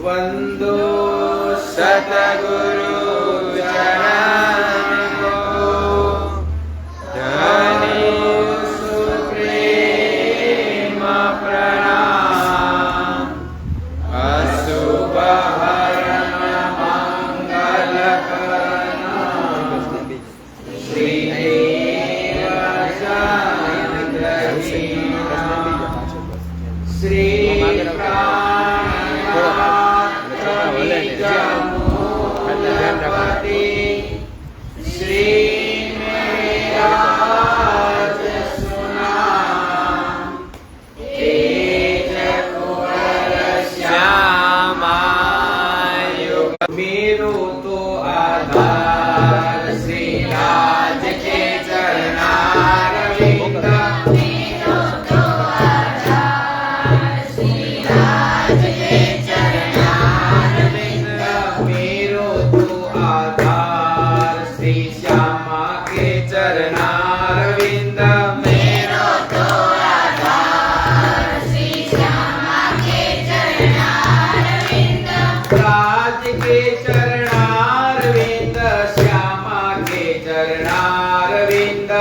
वंदो सतगुरु चरण को धनी सुप्रेम प्रणाम अशुभ हरण मंगल करण श्री श्री मेरो तो आधार श्री राज के चरणारविंद मेरो तो आधार श्री राज के चरणारविंद मेरो तो आधार श्री श्यामा के चरणारविंद मेरो तो आधार श्री श्यामा के चरणारविंद राज के चरणारविंद श्यामा के चरणारविंद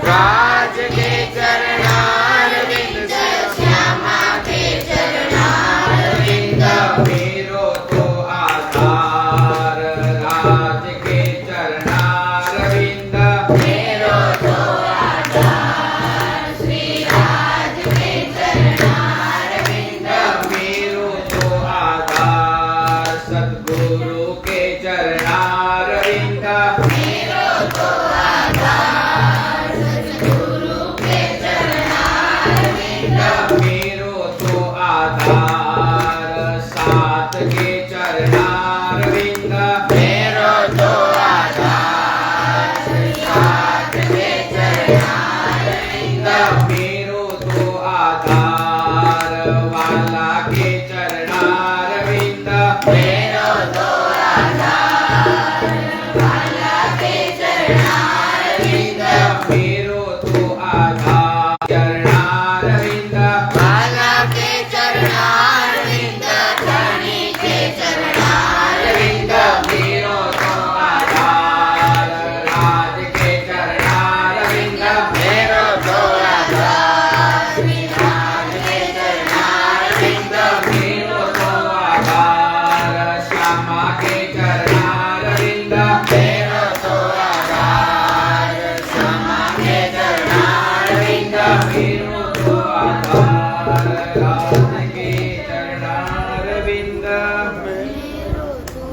राज के चरणारविंद श्यामा के चरणारविंद मेरो तो आधार राज के चरणारविंद मेरो तो आधार श्री राज के चरणारविंद मेरो तो आधार सद्गुरु के चरणारविंद मेरो तो आधार सद्गुरु के चरणारविंद मेरो तो आधार सात के चरणारविंद मेरो तो आधार सात के चरणारविंद मेरो तो आधार वाला के चरणारविंद मेरो तो आधार वाला के चरणारविंद मेरो तो आधार चरणारविंद वाला के चरणारविंद धनी के चरणारविंद मेरो तो आधार राज के चरणारविंद मेरो तो आधार श्री राज के चरणारविंद मेरो तो आधार श्यामा के चरणारविंद मेरो तो आधार श्यामा के चरणारविंद मेरो तो आधार राज के चरणारविंद मेरो तो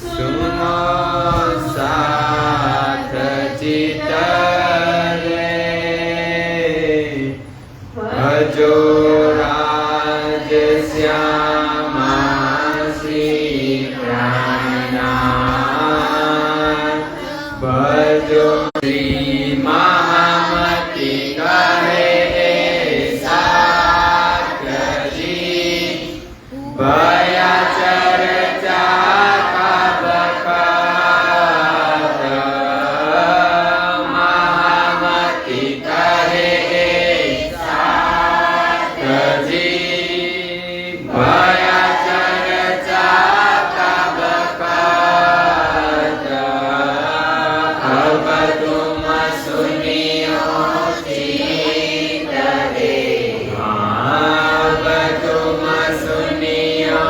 सुनो साथ चितरे भजो राज श्यामा श्री प्राणनाथ भजो श्री महामती कहे साथ जी भया चर्चा का बखात महामती कहे साथ जी भया चर्चा का बखात अब तुम सुनियो चित दे अब तुम सुनियो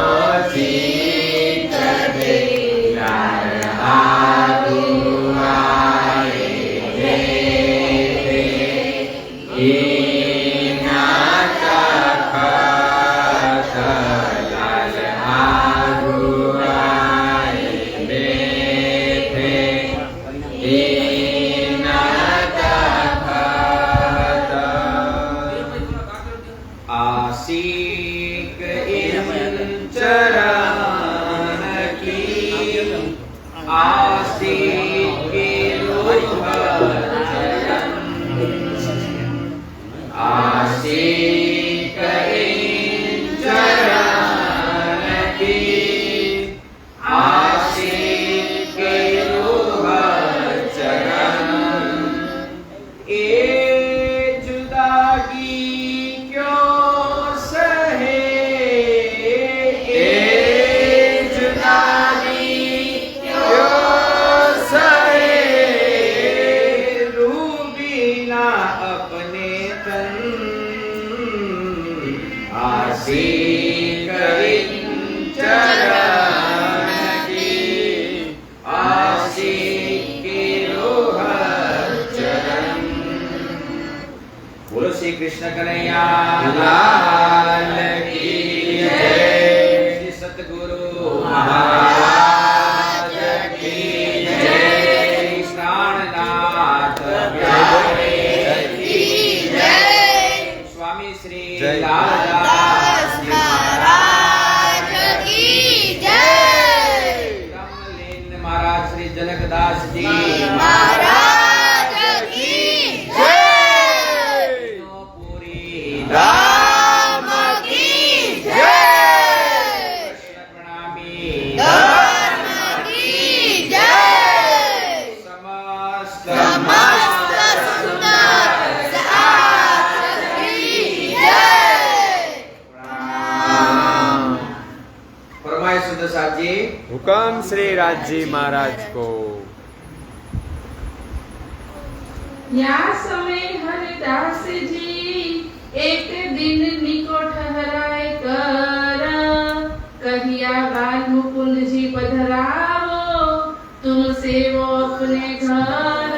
चित दे आगु आए आशिक इन चरण की आशिक की रूह चरण आशिक इन चरण की आशिक की रूह શ્રી કૃષ્ણ કનૈયા લાલ કી જય. શ્રી સતગુરુ મહારાજ કી જય. શ્રાવણનાથ કી જય. સ્વામી શ્રી લાલદાસ મહારાજ કી જય. બ્રહ્મલીન મહારાજ શ્રી જનકદાસજી મહારાજ કી જય. પૂરી ધામ કી જય. કૃષ્ણ પ્રણામી ધર્મ કી જય. સમસ્ત સુંદર કી જય. ફરમાય સુંદર સાહેબજી. हुक्म श्री राजजी महाराज को। या समय हरदास जी एक दिन निको ठहराय कर, कहिया बाल मुकुंद जी पधरावो, तुम सेवो अपने घर।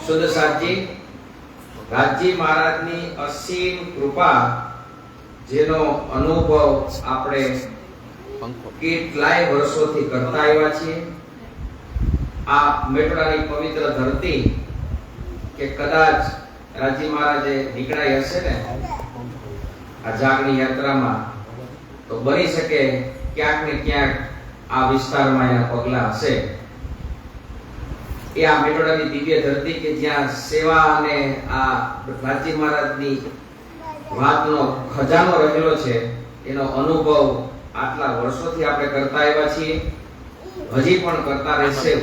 સુંદર સાહેબજી, રાજજી મહારાજની અસીમ કૃપા, જેનો અનુભવ આપણે કેટલાય વર્ષોથી કરતા આવ્યા છીએ. આ મેટોડાની પવિત્ર ધરતી કે કદાચ રાજજી મહારાજે નીકળાઈ હશે ને આ જાગની યાત્રામાં, તો બની શકે ક્યાંક ને ક્યાંક આ વિસ્તારમાં એના પગલા હશે. એ આ મેટોડાની દિવ્ય ધરતી કે જ્યાં સેવા અને આ રાજજી મહારાજની વાતનો ખજાનો રહેલો છે, એનો અનુભવ આટલા વર્ષોથી આપણે કરતા આવ્યા છીએ, હજી પણ કરતા રહેશે.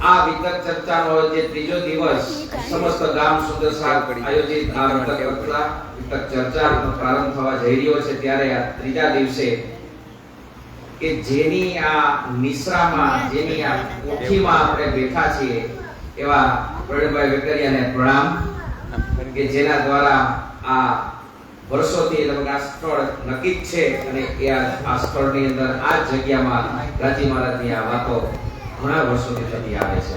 આ વિતક ચર્ચાનો જે ત્રીજો દિવસ સમસ્ત ગામ સુંદર સાહેબ આયોજિત આ વિતક ચર્ચાનો પ્રારંભ થવા જઈ રહ્યો છે, ત્યારે આ ત્રીજા દિવસે કે જેની આ નિશ્રામાં, જેની આ કોઠીમાં આપણે બેઠા છીએ, એવા પ્રવીણભાઈ વેકરિયાને પ્રણામ, કે જેના દ્વારા આ વર્ષોથી લગભગ આ સ્થળ નક્કી જ છે અને એ આ સ્થળની અંદર આ જગ્યામાં રાજજી મહારાજની આ વાતો ઘણા વર્ષોથી થતી આવે છે.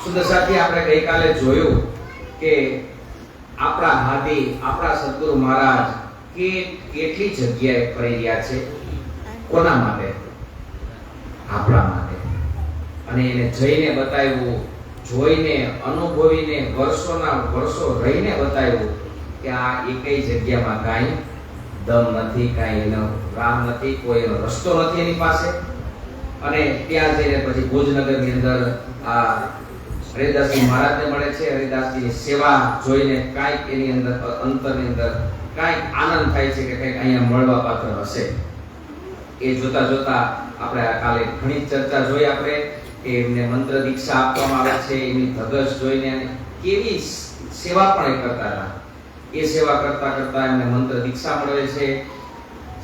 સુંદર સાથી, આપણે ગઈકાલે જોયું કે આપણા હાદી, આપણા સદગુરુ મહારાજ કેટલી જગ્યાએ ફરી રહ્યા છે. કોના માટે? આપણા માટે. અને એને જઈને બતાવ્યું, જોઈને, અનુભવીને, વર્ષોના વર્ષો રહીને બતાવ્યું કે આ એકઈ જગ્યામાં કાંઈ દમ નથી, કાંઈ એનો રાહ નથી, કોઈ એનો રસ્તો નથી એની પાસે. અને ત્યાં જઈને પછી ભુજનગરની અંદર આ હરિદાસજી મહારાજને મળે છે. હરિદાસજીની સેવા જોઈને કાંઈક એની અંદર અંતરની અંદર કાંઈક આનંદ થાય છે કે કંઈક અહીંયા મળવા પાત્ર હશે. એ જોતા જોતા આપણે કાલે ઘણી ચર્ચા જોઈ આપણે કે એમને મંત્ર દીક્ષા આપવામાં આવે છે, એની ધગશ જોઈને કેવી સેવા પણ એ કરતા હતા. એ સેવા કરતા કરતા એમને મંત્ર દીક્ષા મળે છે,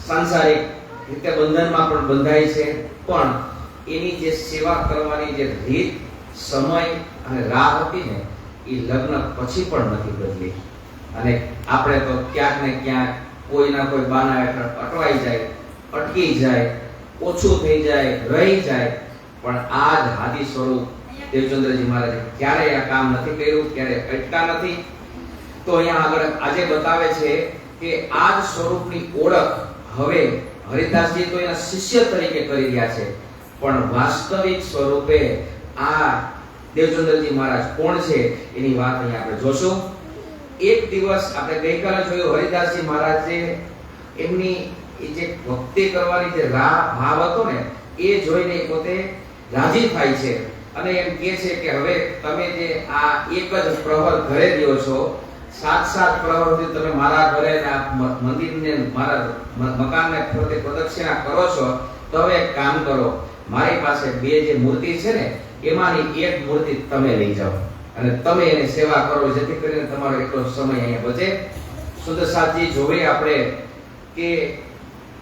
સાંસારિક રીતે બંધનમાં પણ બંધાય છે, પણ એની જે સેવા કરવાની જે રીત, સમય અને રાહ હતી ને, એ લગ્ન પછી પણ નથી બદલી. અને આપણે તો ક્યાંક ને ક્યાંક કોઈના કોઈ બાના હેઠળ અટવાઈ જાય, અટકી જાય, ઓછું થઈ જાય, રહી જાય, પણ આ જ હાદી સ્વરૂપ દેવચંદ્રજી મહારાજે ક્યારેય આ કામ નથી કર્યું, ક્યારેય અટકા નથી. તો અહીંયા આગળ આજે બતાવે છે કે આ જ સ્વરૂપની ઓળખ હવે હરિદાસજી તો એના શિષ્ય તરીકે કરી રહ્યા છે, પણ વાસ્તવિક સ્વરૂપે આ દેવચંદ્રજી મહારાજ કોણ છે એની વાત અહીંયા આપણે જોશું. એક દિવસ આપણે ગઈકાલે જોયું, હરિદાસજી મહારાજે એમની એ જે ભક્તિ કરવાની જે ભાવ હતો ને, એ જોઈને પોતે રાજી થાય છે અને એમ કહે છે કે હવે તમે જે આ એક જ પ્રહર ઘરે રહ્યો છો, 7 પ્રહરથી તમે મારા ઘરે મંદિરને, મારા મકાનને ફરતે પ્રદક્ષિણા કરો છો, તો હવે એક કામ કરો, મારી પાસે 2 જે મૂર્તિ છે ને, એમાંની એક મૂર્તિ તમે લઈ જાઓ અને તમે એને સેવા કરો, જેથી કરીને તમારો એટલો સમય અહીંયા બચે. સુંદર સાહેબજી જોવે આપણે કે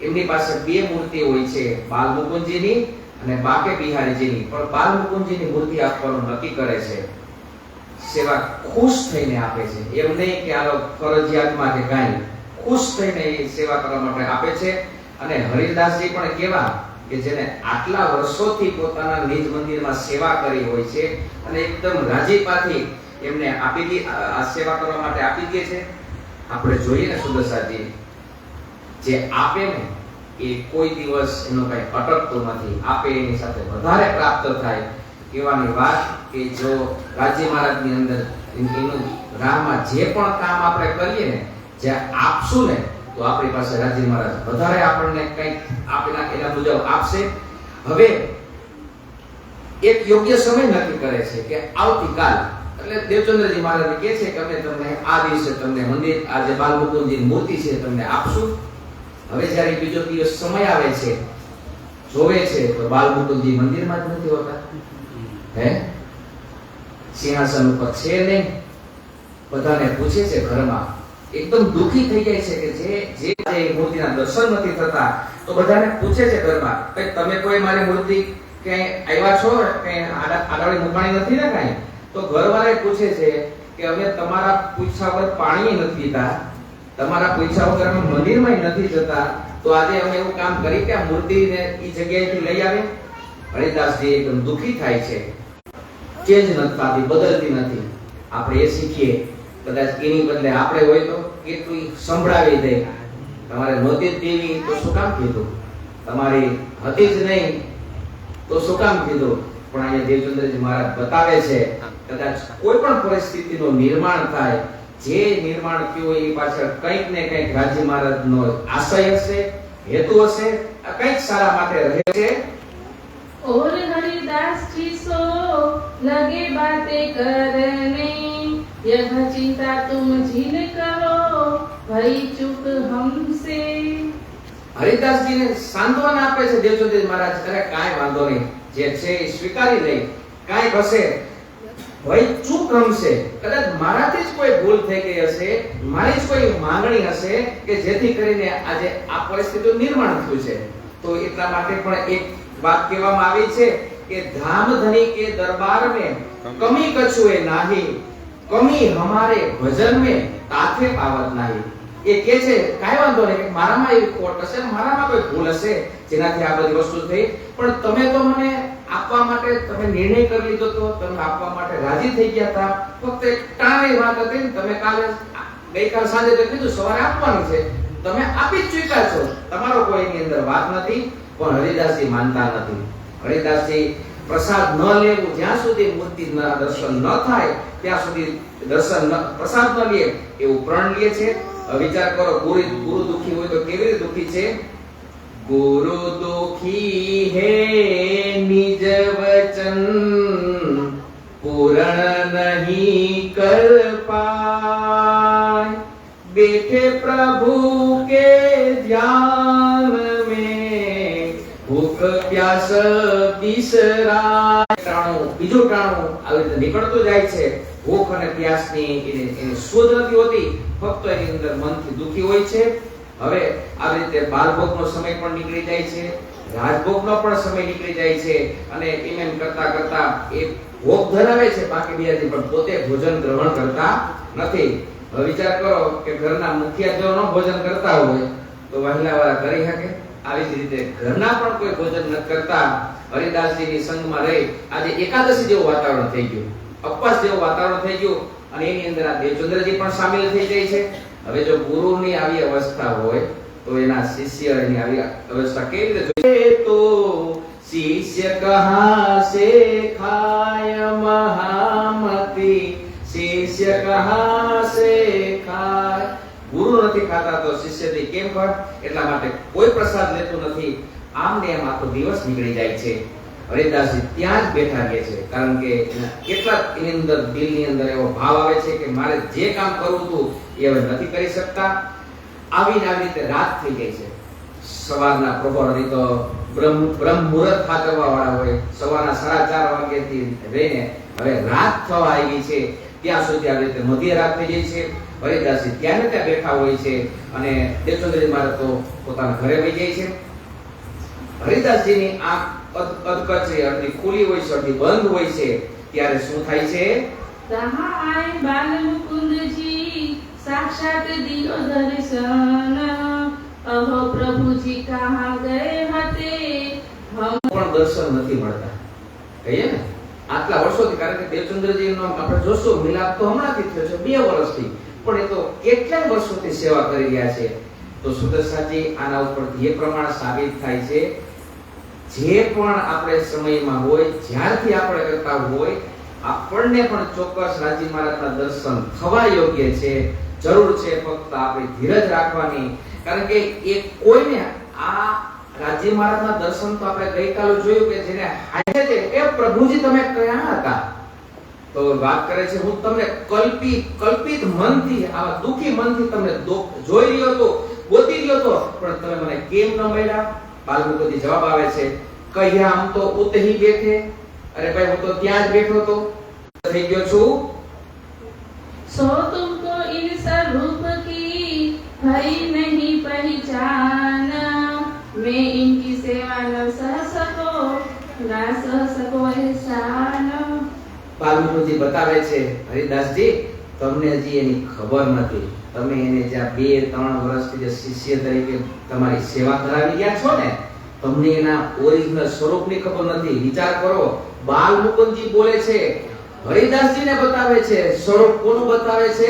એમની પાસે 2 મૂર્તિ હોય છે, બાલમુકુંદજીની અને બાકે બિહારીજીની. પણ બાલમુકુંદજીની મૂર્તિ આપવાનું નક્કી કરે છે. સેવા ખુશ થઈને આપે છે, એમ નહીં કે આનો ફરજિયાતમાં કે કાંઈ, ખુશ થઈને એ સેવા કરવા માટે આપે છે. અને હરિદાસજી પણ કેવા કે જેને આટલા વર્ષોથી પોતાના નિજ મંદિરમાં સેવા કરી હોય છે અને એકદમ રાજીપાથી એમને આપી દી આ સેવા કરવા માટે આપી દે છે. આપણે જોઈએ ને સુદર્શાજી જે આપે ને એ કોઈ દિવસ એનો કઈ અટકતો નથી. આપે એની સાથે વધારે પ્રાપ્ત થાય. કહેવાની વાત કે જો રાજી મહારાજની અંદર એનું રાહમાં જે પણ કામ આપણે કરીએ ને, જે આપશું ને, તો આપણી પાસે રાજી મહારાજ વધારે આપણને કંઈક આપેલા એના મુજબ આપશે. હવે એક યોગ્ય સમય નક્કી કરે છે કે આવતીકાલ, એટલે દેવચંદ્રજી મહારાજ કહે છે કે અમે તમને આ દિવસે તમને મંદિર આ જે બાલમુકુંદજીની મૂર્તિ છે તમને આપશું. હવે જ્યારે બીજો દિવસ સમય આવે છે, જોવે છે તો બાલમુકુંદજી મંદિરમાં જ નથી હોતા. હે સિંહાસન ઉપર છે નહીં. બધાને પૂછે છે ઘરમાં, એકદમ દુખી થઈ જાય છે કે જે મૂર્તિના દર્શન નથી થતા. તો બધાને પૂછે છે ઘરમાં, કે તમે કોઈ મારી મૂર્તિ ક્યાંય આવ્યા છો, ક્યાંય આડાવડી મુકાણી નથી ને કાંઈ? તો ઘરવાળા પૂછે છે કે અમે તમારા પૂછા વગર પાણી નથી પીતા, તમારા પૂછા વગર અમે મંદિરમાં નથી જતા, તો આજે અમે એવું કામ કરી કે આ મૂર્તિને એ જગ્યાએથી લઈ આવે. હરિદાસજી એકદમ દુખી થાય છે. ચેન્જ નથી થતી, બદલતી નથી. આપણે એ શીખીએ. કદાચ એની બદલે આપણે હોય તો કેટલું સંભળાવી દે. તમારે નહોતી જ દેવી તો શું કામ કીધું? તમારી હતી જ નહીં તો શું કામ કીધું? પણ અહીંયા દેવચંદ્રજી મહારાજ બતાવે છે, કદાચ કોઈ પણ પરિસ્થિતિનું નિર્માણ થાય, જે નિર્માણ થયું હોય એ પાછળ કંઈક ને કંઈક રાજી મહારાજનો આશય હશે, હેતુ હશે, કંઈક સારા માટે રહે છે. और हरिदास जी सो लगे बातें करने, यह चिंता तुम झील करो भई चुप हमसे. હરિદાસજીને સાંત્વના આપે છે દેવચંદ્રજી મહારાજ, અરે કાંઈ વાંધો નહીં, જે છે એ સ્વીકારી લઈ, કાંઈ હશે ભાઈ ચૂપ રમશે. કદાચ મારાથી જ કોઈ ભૂલ થઈ ગઈ હશે, મારી જ કોઈ માંગણી હશે કે જેથી કરીને આજે આ પરિસ્થિતિનું નિર્માણ થયું છે. તો એટલા માટે પણ એક बात કહેવામાં આવી છે કે धाम धनी के दरबार में कमी कछुए नाही, कमी हमारे भजन में ताथे पावत नाही. એ કહે છે કાઈ વાંધો નહીં, મારામાં એવી ખોટ હશે, મારામાં કોઈ ભૂલ હશે જેનાથી આ બધી વસ્તુ થઈ, પણ તમે તો મને આપવા માટે તમે નિર્ણય કરી લીધો તો, તમે આપવા માટે રાજી થઈ ગયા હતા. ફક્ત એક ટાણી વાત હતી ને, તમે ગઈકાલ સાંજે તો કીધું સવારે આપવાની છે, તમે આપી જ ચૂક્યા છો, તમારો કોઈ એની અંદર વાત નથી. પણ હરિદાસજી માનતા નથી. હરિદાસજી પ્રસાદ ન લેવું, જ્યાં સુધી મૂર્તિના દર્શન ન થાય ત્યાં સુધી પ્રસાદ ન લે એવું પ્રણ લે છે. વિચાર કરો, ગુરુ દુખી હોય તો કેવી રીતે દુખી છે? ગુરુ દુખી હે નિજ વચન પૂરણ નહીં કર પાય, બેઠે પ્રભુ કે ધ્યાન में ભૂખ પ્યાસ બિસરાય. બીજું ટાણું આવી રીતે નીકળતું જાય છે. ભૂખ અને પ્યાસની એની શોધ નથી હોતી, ફક્ત એની અંદર મનથી દુખી હોય છે. હવે આવી રીતે બાલભોગનો સમય પણ નીકળી જાય છે, રાજભોગનો પણ સમય નીકળી જાય છે, અને એમ કરતા કરતા એ ભોગ ધરાવે છે બાકી બીજાથી, પણ પોતે ભોજન ગ્રહણ કરતા નથી. હવે વિચાર કરો કે ઘરના મુખિયા જો ન ભોજન કરતા હોય તો વહેલાવાળા કરી શકે? આવી જ રીતે ઘરના પણ કોઈ ભોજન ન કરતા હરિદાસજીની સંગમાં રહી આજે એકાદશી જેવું વાતાવરણ થઈ ગયું, ઉપવાસ જેવું વાતાવરણ થઈ ગયું, અને એની અંદર આ દેવચંદ્રજી પણ સામેલ થઈ જાય છે. હવે જો ગુરુની આવી અવસ્થા હોય તો એના શિષ્ય એની આવી અવસ્થા કેવી રીતે જોઈએ? તો શિષ્ય કહા સે ખાય મહામતી, શિષ્ય કહા સે ખાય. ગુરુ નથી ખાતા તો શિષ્યથી કેમ ખાય? એટલા માટે કોઈ પ્રસાદ લેતું નથી. આમ ને એમ આખો દિવસ નીકળી જાય છે. હરિદાસજી ત્યાં જ બેઠા રહે છે, કારણ કે કેટલાક એની અંદર દિલની અંદર એવો ભાવ આવે છે કે મારે જે કામ કરવું હતું એ હવે નથી કરી શકતા. આવી રીતે રાત થઈ ગઈ છે. સવારના પ્રહરની તો બ્રહ્મ મુહૂર્ત ખાતરવા વાળા હોય, સવારના 4:30 વાગ્યાથી રહીને હવે રાત થવા આવી છે, ત્યાં સુધી આવી રીતે મધ્યરાત થઈ જાય છે. હરિદાસજી ત્યાં ને ત્યાં બેઠા હોય છે, અને દેવચંદ્રજી મહારાજ તો પોતાના ઘરે વહી જાય છે. હરિદાસજીની આંખ અધકચરી, અડધી ખુલી હોય છે, અડધી બંધ હોય છે. ત્યારે શું થાય છે? तहाँ आए बाल मुकुंद जी साक्षात दियो दर्शन, अहो प्रभु जी कहाँ गए हते દર્શન નથી મળતા. કહીએ ને આટલા વર્ષોથી, કારણ કે દેવચંદ્રજીનો આપણે જોશું મિલાપ તો હમણાંથી થયો છે, 2 વર્ષથી, પણ એ તો કેટલા વર્ષોથી સેવા કરી રહ્યા છે. તો સુદર્શનજી આના ઉપરથી એ પ્રમાણે સાબિત થાય છે, જે પણ આપણે સમયમાં હોય, જ્યારથી આપણે કરતા હોય, આપણને પણ ચોક્કસ રાજી મહારાજના દર્શન થવા યોગ્ય છે. જરૂર છે ફક્ત આપણે ધીરજ રાખવાની, કારણ કે એ કોઈને આ રાજી મહારાજના દર્શન તો આપણે ગઈકાલે જોયું કે જેને હાજે છે એ પ્રભુજી તમે ક્યાં હતા. તો વાત કરે છે, હું તમને કલ્પિત મનથી, આવા દુખી મનથી તમને જોઈ રહ્યો હતો, ગોતી રહ્યો હતો, પણ તમે મને કેમ ન મળ્યા? બાલમુકુંદજી જવાબ આવે છે, કહ્યા હમ તો ઉતહી બેઠે. અરે ભાઈ હું તો ત્યાં જ બેઠો હતો, થઈ ગયો છું. सो तुमको इन स्वरूप की हरि नहीं पहचाना, मैं इनकी सेवा न सह सको ना सह सको एहसान. બાલમુકુંદજી બતાવે છે, હરિદાસજી તમને હજી એની ખબર નથી. તમે એને જ્યાં 2-3 વર્ષથી જે શિષ્ય તરીકે તમારી સેવા કરાવી રહ્યા છો ને, તમને એના ઓરિજિનલ સ્વરૂપની ખબર નથી. વિચાર કરો, બાલમુકુંદજી બોલે છે, હરિદાસજીને બતાવે છે સ્વરૂપ. કોનું બતાવે છે?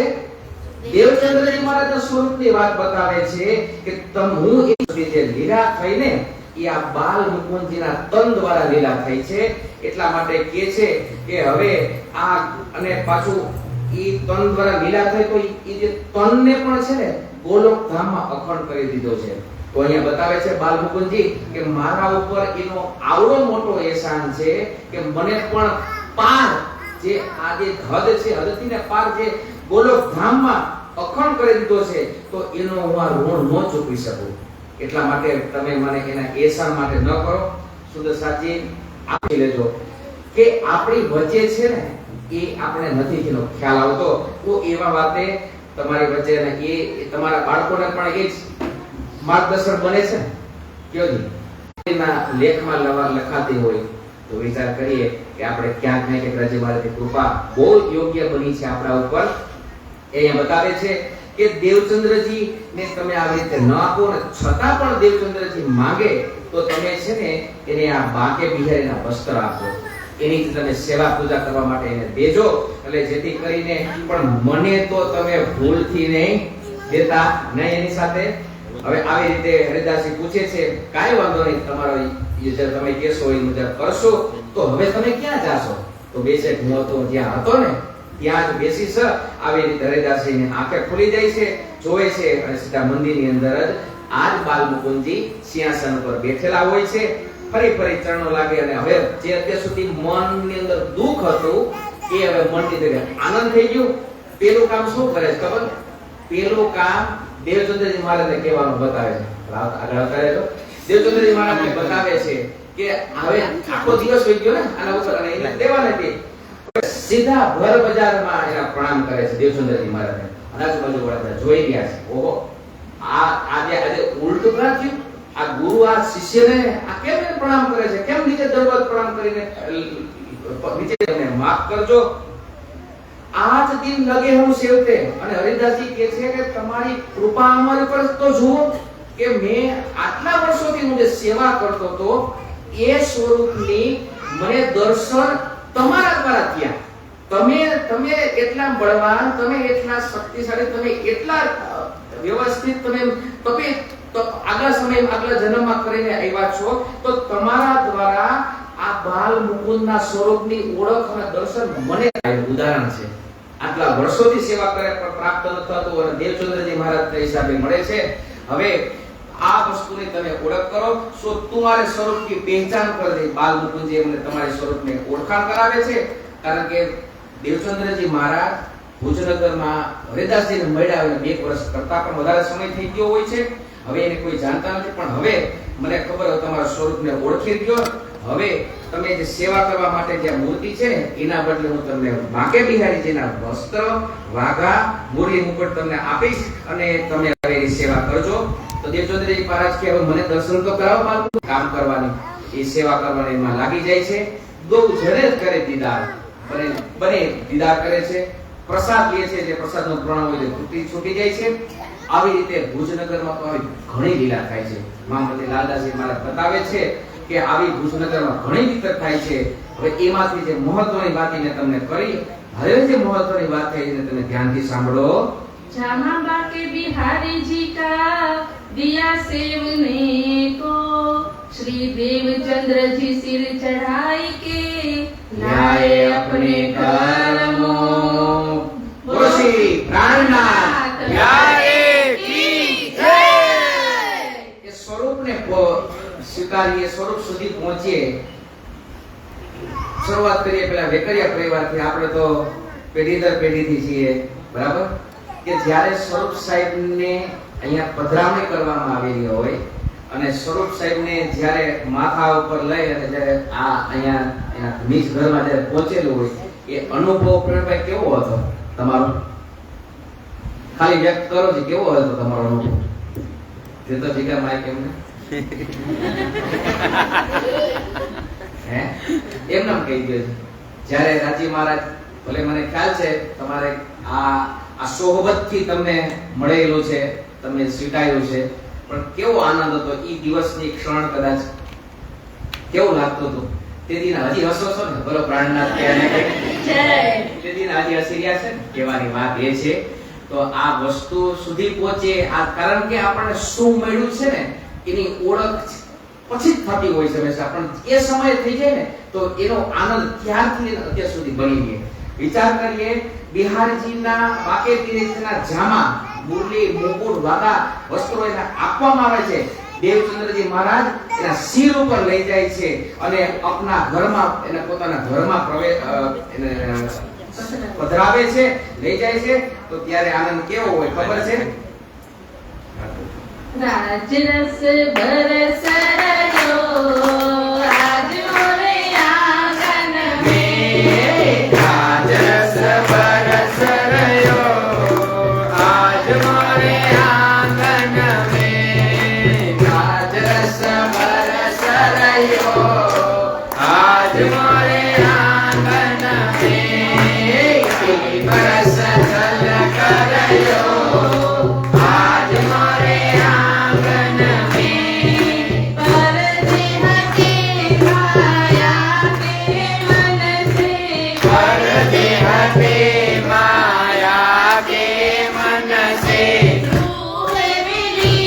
દેવચંદ્રજી મહારાજના સ્વરૂપની વાત બતાવે છે કે હું એ જે લીલા થઈને એ આ બાલમુકુંદજીના તન દ્વારા લીલા થઈ છે. એટલા માટે કહે છે કે હવે આ અને પાછું એ તન દ્વારા લીલા થઈ તો એ જે તનને પણ છે ને ગોલોક ધામમાં અખંડ કરી દીધો છે. તો અહીંયા બતાવે છે બાલમુકુંદજી કે મારા ઉપર એનો આવડો મોટો એહસાન છે કે મને પણ પાર જે આ જે હદ છે, હદથી ને પાર જે ગોલોક ધામમાં અખંડ કરી દીધો છે, તો એનો હું આ ઋણ ન ચૂકવી શકું. એટલા માટે તમે મને એના એહસાન માટે ન કરો. સુદર્શનજી આપી લેજો કે આપણી વચ્ચે છે ને એ આપણે નથી જેનો ખ્યાલ આવતો, તો એવા વાતે તમારી વચ્ચે ને એ તમારા બાળકોને પણ એ જ માર્ગદર્શન બને છે ને. કયો જી એના લેખમાં લખાતી હોય તો વિચાર કરીએ કે આપણે ક્યાંક ને ક્યાંક રાજી મહારાજની કૃપા બહુ યોગ્ય બની છે આપણા ઉપર. એ અહીંયા બતાવે છે કે દેવચંદ્રજી ને તમે આવી રીતે ન આપો ને છતાં પણ દેવચંદ્રજી માંગે તો તમે છે ને એને આ બાકે બિહારીના વસ્ત્ર આપો, એની તમે સેવા પૂજા કરવા માટે એને દેજો, એટલે જેથી કરીને પણ મને તો તમે ભૂલથી નહીં દેતા નહીં એની સાથે. હવે આવી રીતે હરિદાસજી પૂછે છે, કાઈ વાંધો નહીં, તમારો જે તમે કહેશો એ મુજબ કરશો. તો હવે તમે ક્યાં જાશો? તો બેસેક હું તો જ્યાં હતો ને ત્યાં જ બેસીશ. આવી રીતે હરિદાસજીની આંખે ખુલી જાય છે, જોવે છે અને સીધા મંદિરની અંદર જ આજ બાલમુકુંદજી સિંહાસન પર બેઠેલા હોય છે. ફરી ચરણો લાગે અને હવે જે અત્યાર સુધી મનની અંદર દુઃખ હતું એ હવે મનની જગ્યાએ આનંદ થઈ ગયું. પેલું કામ શું કરે છે ખબર? પેલું કામ દેવચંદ્રજી મહારાજને કહેવાનું બતાવે છે. આગળ કરે તો દેવચંદ્રજી મહારાજને બતાવે છે કે હવે આખો દિવસ થઈ ગયો ને આના ઉપર અને એને દેવા નથી. સીધા ભર બજારમાં એના પ્રણામ કરે છે દેવચંદ્રજી મહારાજને. આજુબાજુ વાળા જોઈ રહ્યા છે, ઓહો આજે ઉલટું ના થયું, આ ગુરુ આ શિષ્યને આ કેમ પ્રણામ કરે છે, કેમ નીચે દરબાર પ્રણામ કરીને નીચે તમે માફ કરજો, આજ દિન લગે હું સેવતે. અને હરિદાસજી કહે છે કે તમારી કૃપા અમારી પર તો જુઓ કે મેં આટલા વર્ષોથી હું જે સેવા કરતો હતો એ સ્વરૂપની મને દર્શન તમારા દ્વારા થયા. તમે એટલા બળવાન, તમે એટલા શક્તિશાળી, તમે એટલા વ્યવસ્થિત, તમે આગલા સમય આગલા જન્મમાં કરીને આવ્યા છો, તો તમારા દ્વારા આ બાલમુકુંદના સ્વરૂપની ઓળખ અને દર્શન મને ઉદાહરણ છે. આટલા વર્ષોથી સેવા કરે પણ પ્રાપ્ત ન થતું અને દેવચંદ્રજી મહારાજના હિસાબે મળે છે. હવે આ વસ્તુની તમે ઓળખ કરો. સો તમારે સ્વરૂપની પહેચાન કરી બાલમુકુંદજી એમને તમારી સ્વરૂપની ઓળખાણ કરાવે છે. કારણ કે દેવચંદ્રજી મહારાજ ભુજનગરમાં હરિદાસજીને મળ્યા અને 2 વર્ષ કરતા પણ વધારે સમય થઈ ગયો હોય છે. હવે એને કોઈ જાણતા નથી, પણ હવે મને ખબર હોય તમારા સ્વરૂપને ઓળખી ગયો. હવે તમે જે સેવા કરવા માટે જે મૂર્તિ છે ને એના બદલે હું તમને બાકે બિહારીજીના વસ્ત્ર, વાઘા, મુરલી મુકુટ તમને આપીશ અને તમે હવે એની સેવા કરજો. તો દેવચંદ્રજી મહારાજ કે હવે મને દર્શન તો કરાવો, કામ કરવાની એ સેવા કરવાની એમાં લાગી જાય છે. દો જણે કરે દીદાર, બને દીદાર કરે છે. પ્રસાદ લે છે, જે પ્રસાદનો પ્રણામ હોય છે છૂટી જાય છે. આવી રીતે ભુજનગરમાં તો આવી ઘણી લીલા થાય છે. મહામતી લાલદાસજી મહારાજ બતાવે છે કે આવી ભુજનગરમાં ઘણી વિતર થાય છે. હવે એમાંથી જે મહત્વની વાત મેં તમને કરી, હવે જે મહત્વની વાત છે એને તમે ધ્યાનથી સાંભળો. जहाँ बाके बिहारी जी का दिया सेवने को, श्री देवचंद्र जी सिर चढ़ाई के लाए अपने कर्मो. બોલો શ્રી પ્રાણનાથ યારે કી જય. એ સ્વરૂપને સ્વીકારીએ, સ્વરૂપ સુધી પહોંચીએ. શરૂઆત કરીએ પેલા વેકરિયા પરિવારથી. આપણે તો પેઢી દર પેઢીથી છીએ, બરાબર? કે જ્યારે સ્વરૂપ સાહેબને અહીંયા પધરામણી કરવામાં આવેલી હોય અને સ્વરૂપ સાહેબને જ્યારે માથા ઉપર લઈ અને જ્યારે આ અહીંયા એના નીચ ઘરમાં જ્યારે પહોંચેલું હોય, એ અનુભવ પ્રવીણભાઈ કેવો હતો તમારો? ખાલી વ્યક્ત કરો છો, કેવો હતો તમારો અનુભવ? જે તો ભીગા માઈક એમને હે એમ નામ કહી દો. જ્યારે રાજી મહારાજ, ભલે મને ખ્યાલ છે તમારે આ સોહબતથી તમને મળેલું છે, તમને સ્વીકાર્યું છે, પણ કેવો આનંદ હતો ઈ દિવસની ક્ષણ? કદાચ કેવું લાગતું હતું તે દિન? હજી હસો છો ને? બોલો પ્રાણનાથ કે તે દિન હજી હસી રહ્યા છે ને? કહેવાની વાત એ છે. તો આ વસ્તુ સુધી પહોંચે, આ કારણ કે આપણને શું મળ્યું છે ને એની ઓળખ પછી જ થતી હોય છે હંમેશા, પણ એ સમયે થઈ જાય ને તો એનો આનંદ ત્યારથી અત્યાર સુધી બની ગયો. વિચાર કરીએ, બિહારજીના બાકે તીર્થના જામા, મુરલી, મુકુટ, વાગા વસ્ત્રો એને આપવામાં આવે છે. દેવચંદ્રજી મહારાજ એના શિર ઉપર લઈ જાય છે અને આપના ઘરમાં, એને પોતાના ઘરમાં પધરાવે છે, લઈ જાય છે. તો ત્યારે આનંદ કેવો હોય ખબર છે? રાજરસ બરસ રહ્યો આજ મોરે આંગન में, રાજરસ બરસ રહ્યો આજ મોરે આંગન में. રાજરસ બરસ રહ્યો આજ મોરે આંગન में. બરસ છલક રહ્યો આજ મોરે આંગન में. परदेह के माया के मन से, परदेह पे माया के मन से रूह मिली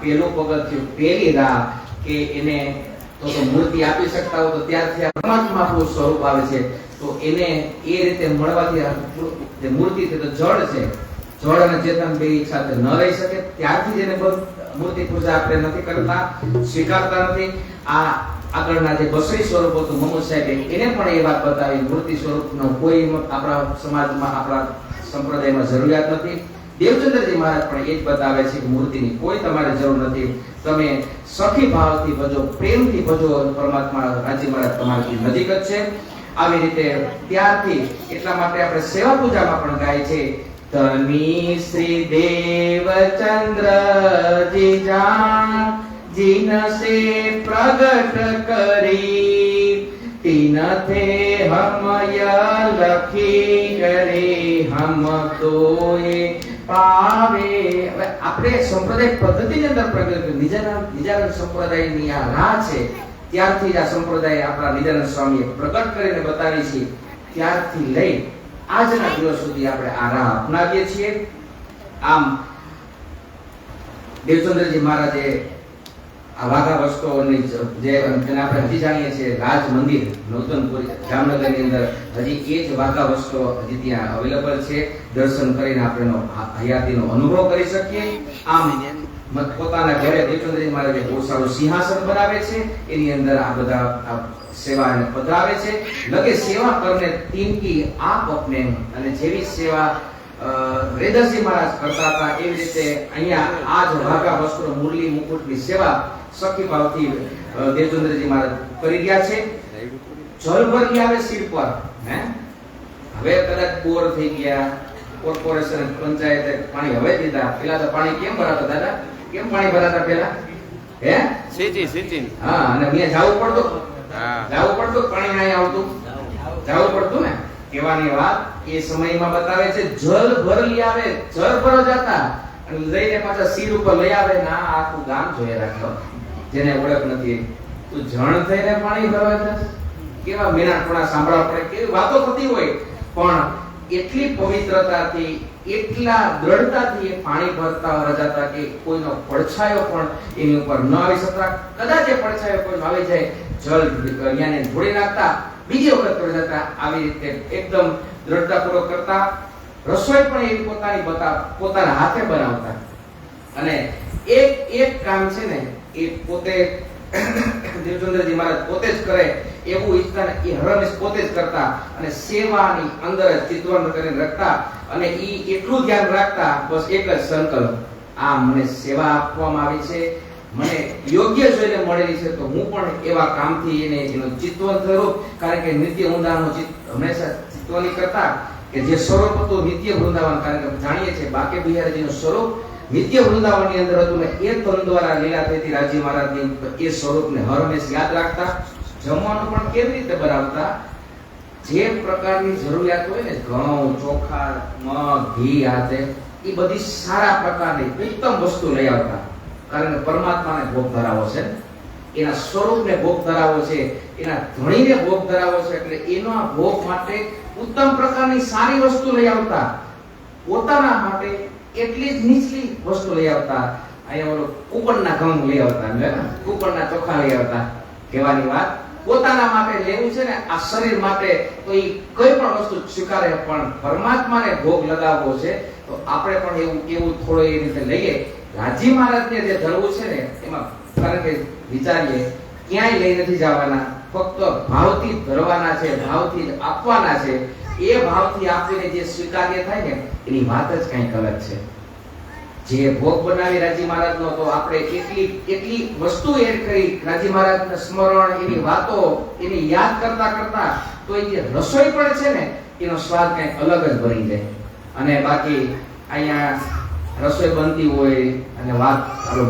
પહેલું પગથિયું, પહેલી રાહ કે એને તો મૂર્તિ આપી શકતા હો તો ત્યારથી આ પરમાત્મા આપણું સ્વરૂપ આવે છે. તો એને એ રીતે મળવાથી જે મૂર્તિ છે તો જળ છે, જળ અને ચેતન બે એક સાથે ન રહી શકે. ત્યારથી જ એને મૂર્તિ પૂજા આપણે નથી કરતા, સ્વીકારતા નથી. આ આગળના જે બસરી સ્વરૂપ હતું મોહમ્મદ સાહેબે એને પણ એ વાત બતાવી, મૂર્તિ સ્વરૂપનો કોઈ આપણા સમાજમાં, આપણા સંપ્રદાયમાં જરૂરિયાત નથી. દેવચંદ્રજી મહારાજ પણ એ જ બતાવે છે કે મૂર્તિની કોઈ તમારે જરૂર નથી. તમે સખી ભાવથી ભજો, પ્રેમથી ભજો, પરમાત્મા રાજી મહારાજ તમારી નજીક જ છે. આવી રીતે ત્યારથી એટલા માટે આપણે સેવા પૂજામાં પણ ગાય છે, ધની શ્રી દેવચંદ્રજી જાણ જીન સે પ્રગટ કરી, તીન થે હમય લખી કરે, હમ તોય પાવે. હવે આપણે સંપ્રદાય પદ્ધતિની અંદર પ્રગટ નિજાનંદ સંપ્રદાયની આ રાહ છે. ત્યારથી જ આ સંપ્રદાય આપણા નિજાનંદ સ્વામીએ પ્રગટ કરીને બતાવી છે. ત્યારથી લઈ આજના દિવસ સુધી આપણે આ રાહ અપનાવીએ છીએ. આમ દેવચંદ્રજી મહારાજે આ વાઘા વસ્તુઓની જે આપણે હજી જાણીએ છીએ રાજ મંદિર નૂતનપુરી જામનગરની અંદર હજી એ જ વાઘા વસ્તુઓ હજી ત્યાં અવેલેબલ છે. દર્શન કરીને આપણે હયાતીનો અનુભવ કરી શકીએ. આમ પોતાના ઘરે દેવચંદ્રજી મહારાજે બહુ સારું સિંહાસન બનાવે છે, એની અંદર આ બધા સેવાને પધરાવે છે. લગે સેવા કરને તીનકી આપ અપને, અને જેવી સેવા વેદરજી મહારાજ કરતા હતા એવી રીતે અહીંયા આજ વાઘા વસ્ત્ર મુરલી મુકુટની સેવા સખી ભાવથી દેવચંદ્રજી મહારાજ કરી રહ્યા છે. જલ ભરી આવે સિર પર. હવે કદાચ બોર થઈ ગયા, કોર્પોરેશન પંચાયતે પાણી હવે દીધા. પેલા તો પાણી કેમ ભરાતા દાદા? કેમ પાણી ભરાતા પેલા? હે સિંચી. હા, અને અહીંયા જવું પડતું, પાણી નહીં આવતું, જવું પડતું ને. કહેવાની વાત એ સમયમાં બતાવે છે, જલ ભરલી આવે, જળ ભરો જતા અને લઈને પાછા સિર ઉપર લઈ આવે. ના, આખું ગામ જોઈએ રાખો, જેને ઓળખ નથી. તું જણ થઈને પાણી ભરવા જશે, કેવા મેનાટપણા સાંભળવા પડે, કેવી વાતો થતી હોય, પણ એટલી પવિત્રતાથી, એટલા દ્રઢતાથી એ પાણી ભરતા રજાતા કે કોઈનો પડછાયો પણ એની ઉપર ન આવી શકતા. કદાચ એ પડછાયો કોઈનો આવી જાય, જલ અહીંયાને ધોળી નાખતા, બીજી વખત કરી જતા. આવી રીતે એકદમ દ્રઢતાપૂર્વક કરતા. રસોઈ પણ એવી પોતાના હાથે બનાવતા. અને એક કામ છે ને એ પોતે દેવચંદ્રજી મહારાજ પોતે જ કરે એવું ઈચ્છતા ને એ હરમેશ પોતે જ કરતા. અને સેવાની અંદર ચિત્તવર્ણ કરીને રાખતા. અને ઈ એટલું ધ્યાન રાખતા, બસ એક જ સંકલ્પ, આ મને સેવા આપવામાં આવી છે, મને યોગ્ય જોઈને મળેલી છે, તો હું પણ એવા કામથી એનું ચિત્તવન થયું. કારણ કે નિત્ય ઊંડાનો હંમેશા ચિત્તવની કરતા કે જે સ્વરૂપ હતું નિત્ય વૃંદાવન. કારણ કે જાણીએ છીએ બાકે બિહારીજીનું સ્વરૂપ નિત્ય વૃંદાવનની અંદર હતું ને એ તન દ્વારા લીલા થઈ હતી રાજી મહારાજની. એ સ્વરૂપને હંમેશ યાદ રાખતા. જમવાનું પણ કેવી રીતે બનાવતા? જે પ્રકારની જરૂરિયાત હોય ને, ઘઉં, ચોખા, મગ, ઘી, આતે એ બધી સારા પ્રકારની ઉત્તમ વસ્તુ લઈ આવતા. કારણ કે પરમાત્માને ભોગ ધરાવો છે, એના સ્વરૂપને ભોગ ધરાવો છે, એના ધણીને ભોગ ધરાવો છે, એટલે એના ભોગ માટે ઉત્તમ પ્રકારની સારી વસ્તુ લઈ આવતા. પોતાના માટે એટલી જ નીચલી વસ્તુ લઈ આવતા. અહીંયા ઓલો કુપનના ઘઉં લઈ આવતા, કુપનના ચોખા લઈ આવતા. કહેવાની વાત, પોતાના માટે લેવું છે ને, આ શરીર માટે તો એ કોઈ પણ વસ્તુ સ્વીકારે, પણ પરમાત્માને ભોગ લગાવવો છે તો આપણે પણ એવું થોડો એ રીતે લઈએ. રાજી મહારાજને જે ધરવું છે ને એમાં, કારણ કે વિચારીએ ક્યાંય લઈ નથી જવાના, ફક્ત ભાવથી ધરવાના છે, ભાવથી આપવાના છે. એ ભાવથી આપીને જે સ્વીકાર્ય થાય ને એની વાત જ કંઈક અલગ છે. જે ભોગ બનાવી રાજી મહારાજનો, તો આપણે એટલી વસ્તુ એડ કરી રાજી મહારાજના સ્મરણ, એની વાતો, એને યાદ કરતા તો એ જે રસોઈ પણ છે ને એનો સ્વાદ કંઈક અલગ જ બની જાય. અને બાકી અહીંયા રસોઈ બનતી હોય અને વાત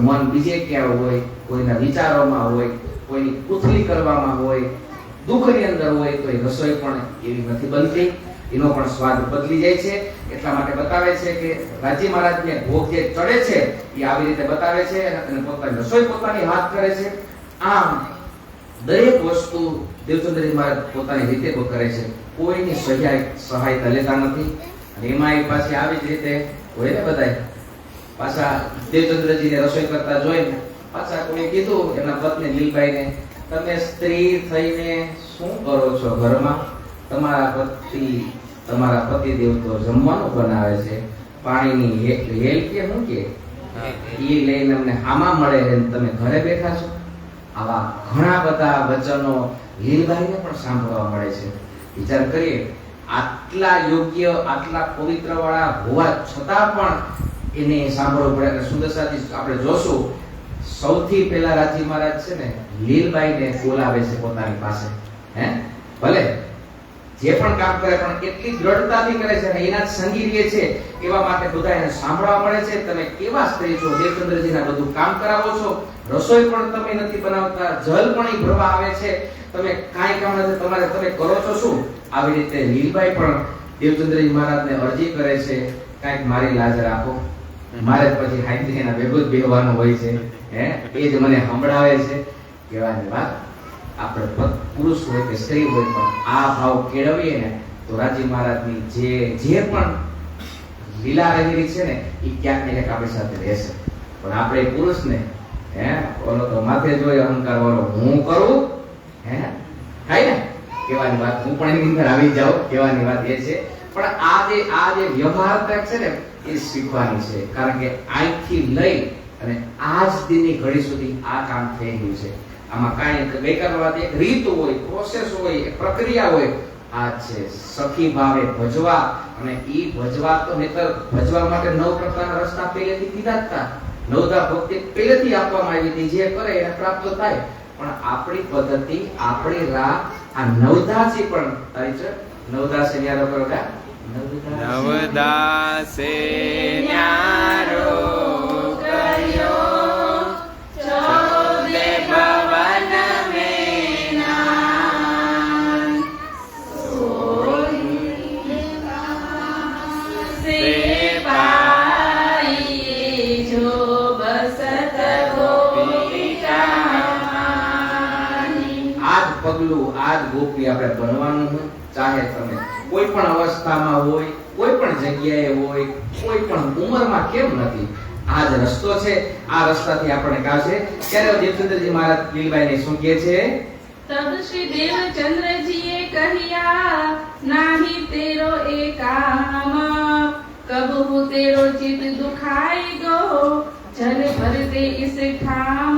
મન બીજે ક્યાં હોય, કોઈના વિચારોમાં હોય, કોઈની કુથલી કરવામાં હોય, દુઃખની અંદર હોય, તો એ રસોઈ પણ એવી નથી બનતી. એનો પણ સ્વાદ બદલી જાય છે. એટલા માટે બતાવે છે કે રાજી મહારાજને ભોગ જે ચડે છે એ આવી રીતે બતાવે છે અને પોતાની રસોઈ પોતાની હાથ કરે છે. આમ દરેક વસ્તુ દેવચંદ્રજી મહારાજ પોતાની રીતે કરે છે, કોઈની સહાયતા લેતા નથી. અને એમાં એ પાછી આવી જ રીતે હોય ને બધાય પાછા દેવચંદ્રજીને રસોઈ કરતા જોઈને પાછા કોઈ કીધું એના પત્ની લીલબાઈને, તમે સ્ત્રી થઈને શું કરો છો ઘરમાં? તમારા પતિદેવ તો જમવાનું બનાવે છે, પાણીની હેલ કે શું કે ઈ લઈને અમને હામાં મળે છે ને તમે ઘરે બેઠા છો. આવા ઘણા બધા વચનો લીલબાઈને પણ સાંભળવા મળે છે. વિચાર કરીએ, આટલા યોગ્ય આટલા પવિત્ર વાળા હોવા છતાં પણ એને સાંભળવું પડે. અને સુદર્શાજી આપણે જોશું, સૌથી પહેલા રાજી મહારાજ છે ને લીલબાઈને બોલાવે છે પોતાની પાસે. ભલે જે પણ કામ કરે પણ એટલી દ્રઢતાથી કરે છે અને એના સંગી રહે છે, એવા માટે બધા એને સાંભળવા મળે છે. તમે કેવા સ્ત્રી છો, દેવચંદ્રજીના બધું કામ કરાવો છો, રસોઈ પણ તમે નથી બનાવતા, જલ પણ ઈ ભરવા આવે છે, તમે કાંઈ કામ નથી, તમે કરો છો શું? આવી રીતે લીલબાઈ પણ દેવચંદ્રજી મહારાજને અરજી કરે છે, કાંઈક મારી લાજ રાખો, મારે પછી હાઈથી એના ભેગું જ બેહવાનું હોય છે, એ જ મને સંભળાવે છે. કહેવાની વાત, આપણે પુરુષ હોય કે સ્ત્રી હોય પણ આ ભાવ કેળવીએ ને તો રાજી મહારાજની જે પણ લીલા રહેલી છે ને એ ક્યાંક ને ક્યાંક આપણી સાથે રહેશે. પણ આપણે પુરુષને ઓલો તો માથે જોઈ અહંકાર વાળો હું કરું થાય ને કહેવાની વાત, હું પણ એની અંદર આવી જાઉં કહેવાની વાત એ છે. પણ આ જે વ્યવહારતા છે ને એ શીખવાની છે, કારણ કે આજથી લઈ અને આજ દિનની ઘડી સુધી આ કામ થઈ ગયું છે. આમાં કાંઈ ગઈકાલ વાત એક રીત હોય, પ્રોસેસ હોય, એક પ્રક્રિયા હોય. આ છે સખી ભાવે ભજવા, અને ઈ ભજવા તો નહીતર ભજવા માટે 9 પ્રકારના રસ્તા પહેલેથી કીધા હતા. 9 ભક્તિ પહેલેથી આપવામાં આવી હતી, જે કરે એને પ્રાપ્ત થાય. પણ આપણી પદ્ધતિ, આપણી રાહ આ નવદાસે પણ તારી છે. નવદાસે ન્યારો કરો કા નવદાસે ન્યારો કર્યો, ચૌદે ભવન મેં નામ, સેવાઈ જો બસત ગોપિકાની. આજ પગલું, આજ ગોપી આપણે બનવાનું હોય. ચાહે તમે કોઈ પણ અવસ્થામાં હોય, કોઈ પણ જગ્યાએ હોય, કોઈ પણ ઉંમરમાં કેમ નથી, આ જ રસ્તો છે. આ રસ્તાથી આપણને કાશે. ત્યારે દેવચંદ્રજી મહારાજ લીલબાઈને શું કહે છે? તબ શ્રી દેવચંદ્રજીએ કહ્યા, નાહી તેરો એ કામ, કબહુ તેરો ચિત દુખાઈ ગો, જલ ભર દે ઇસ ઠામ.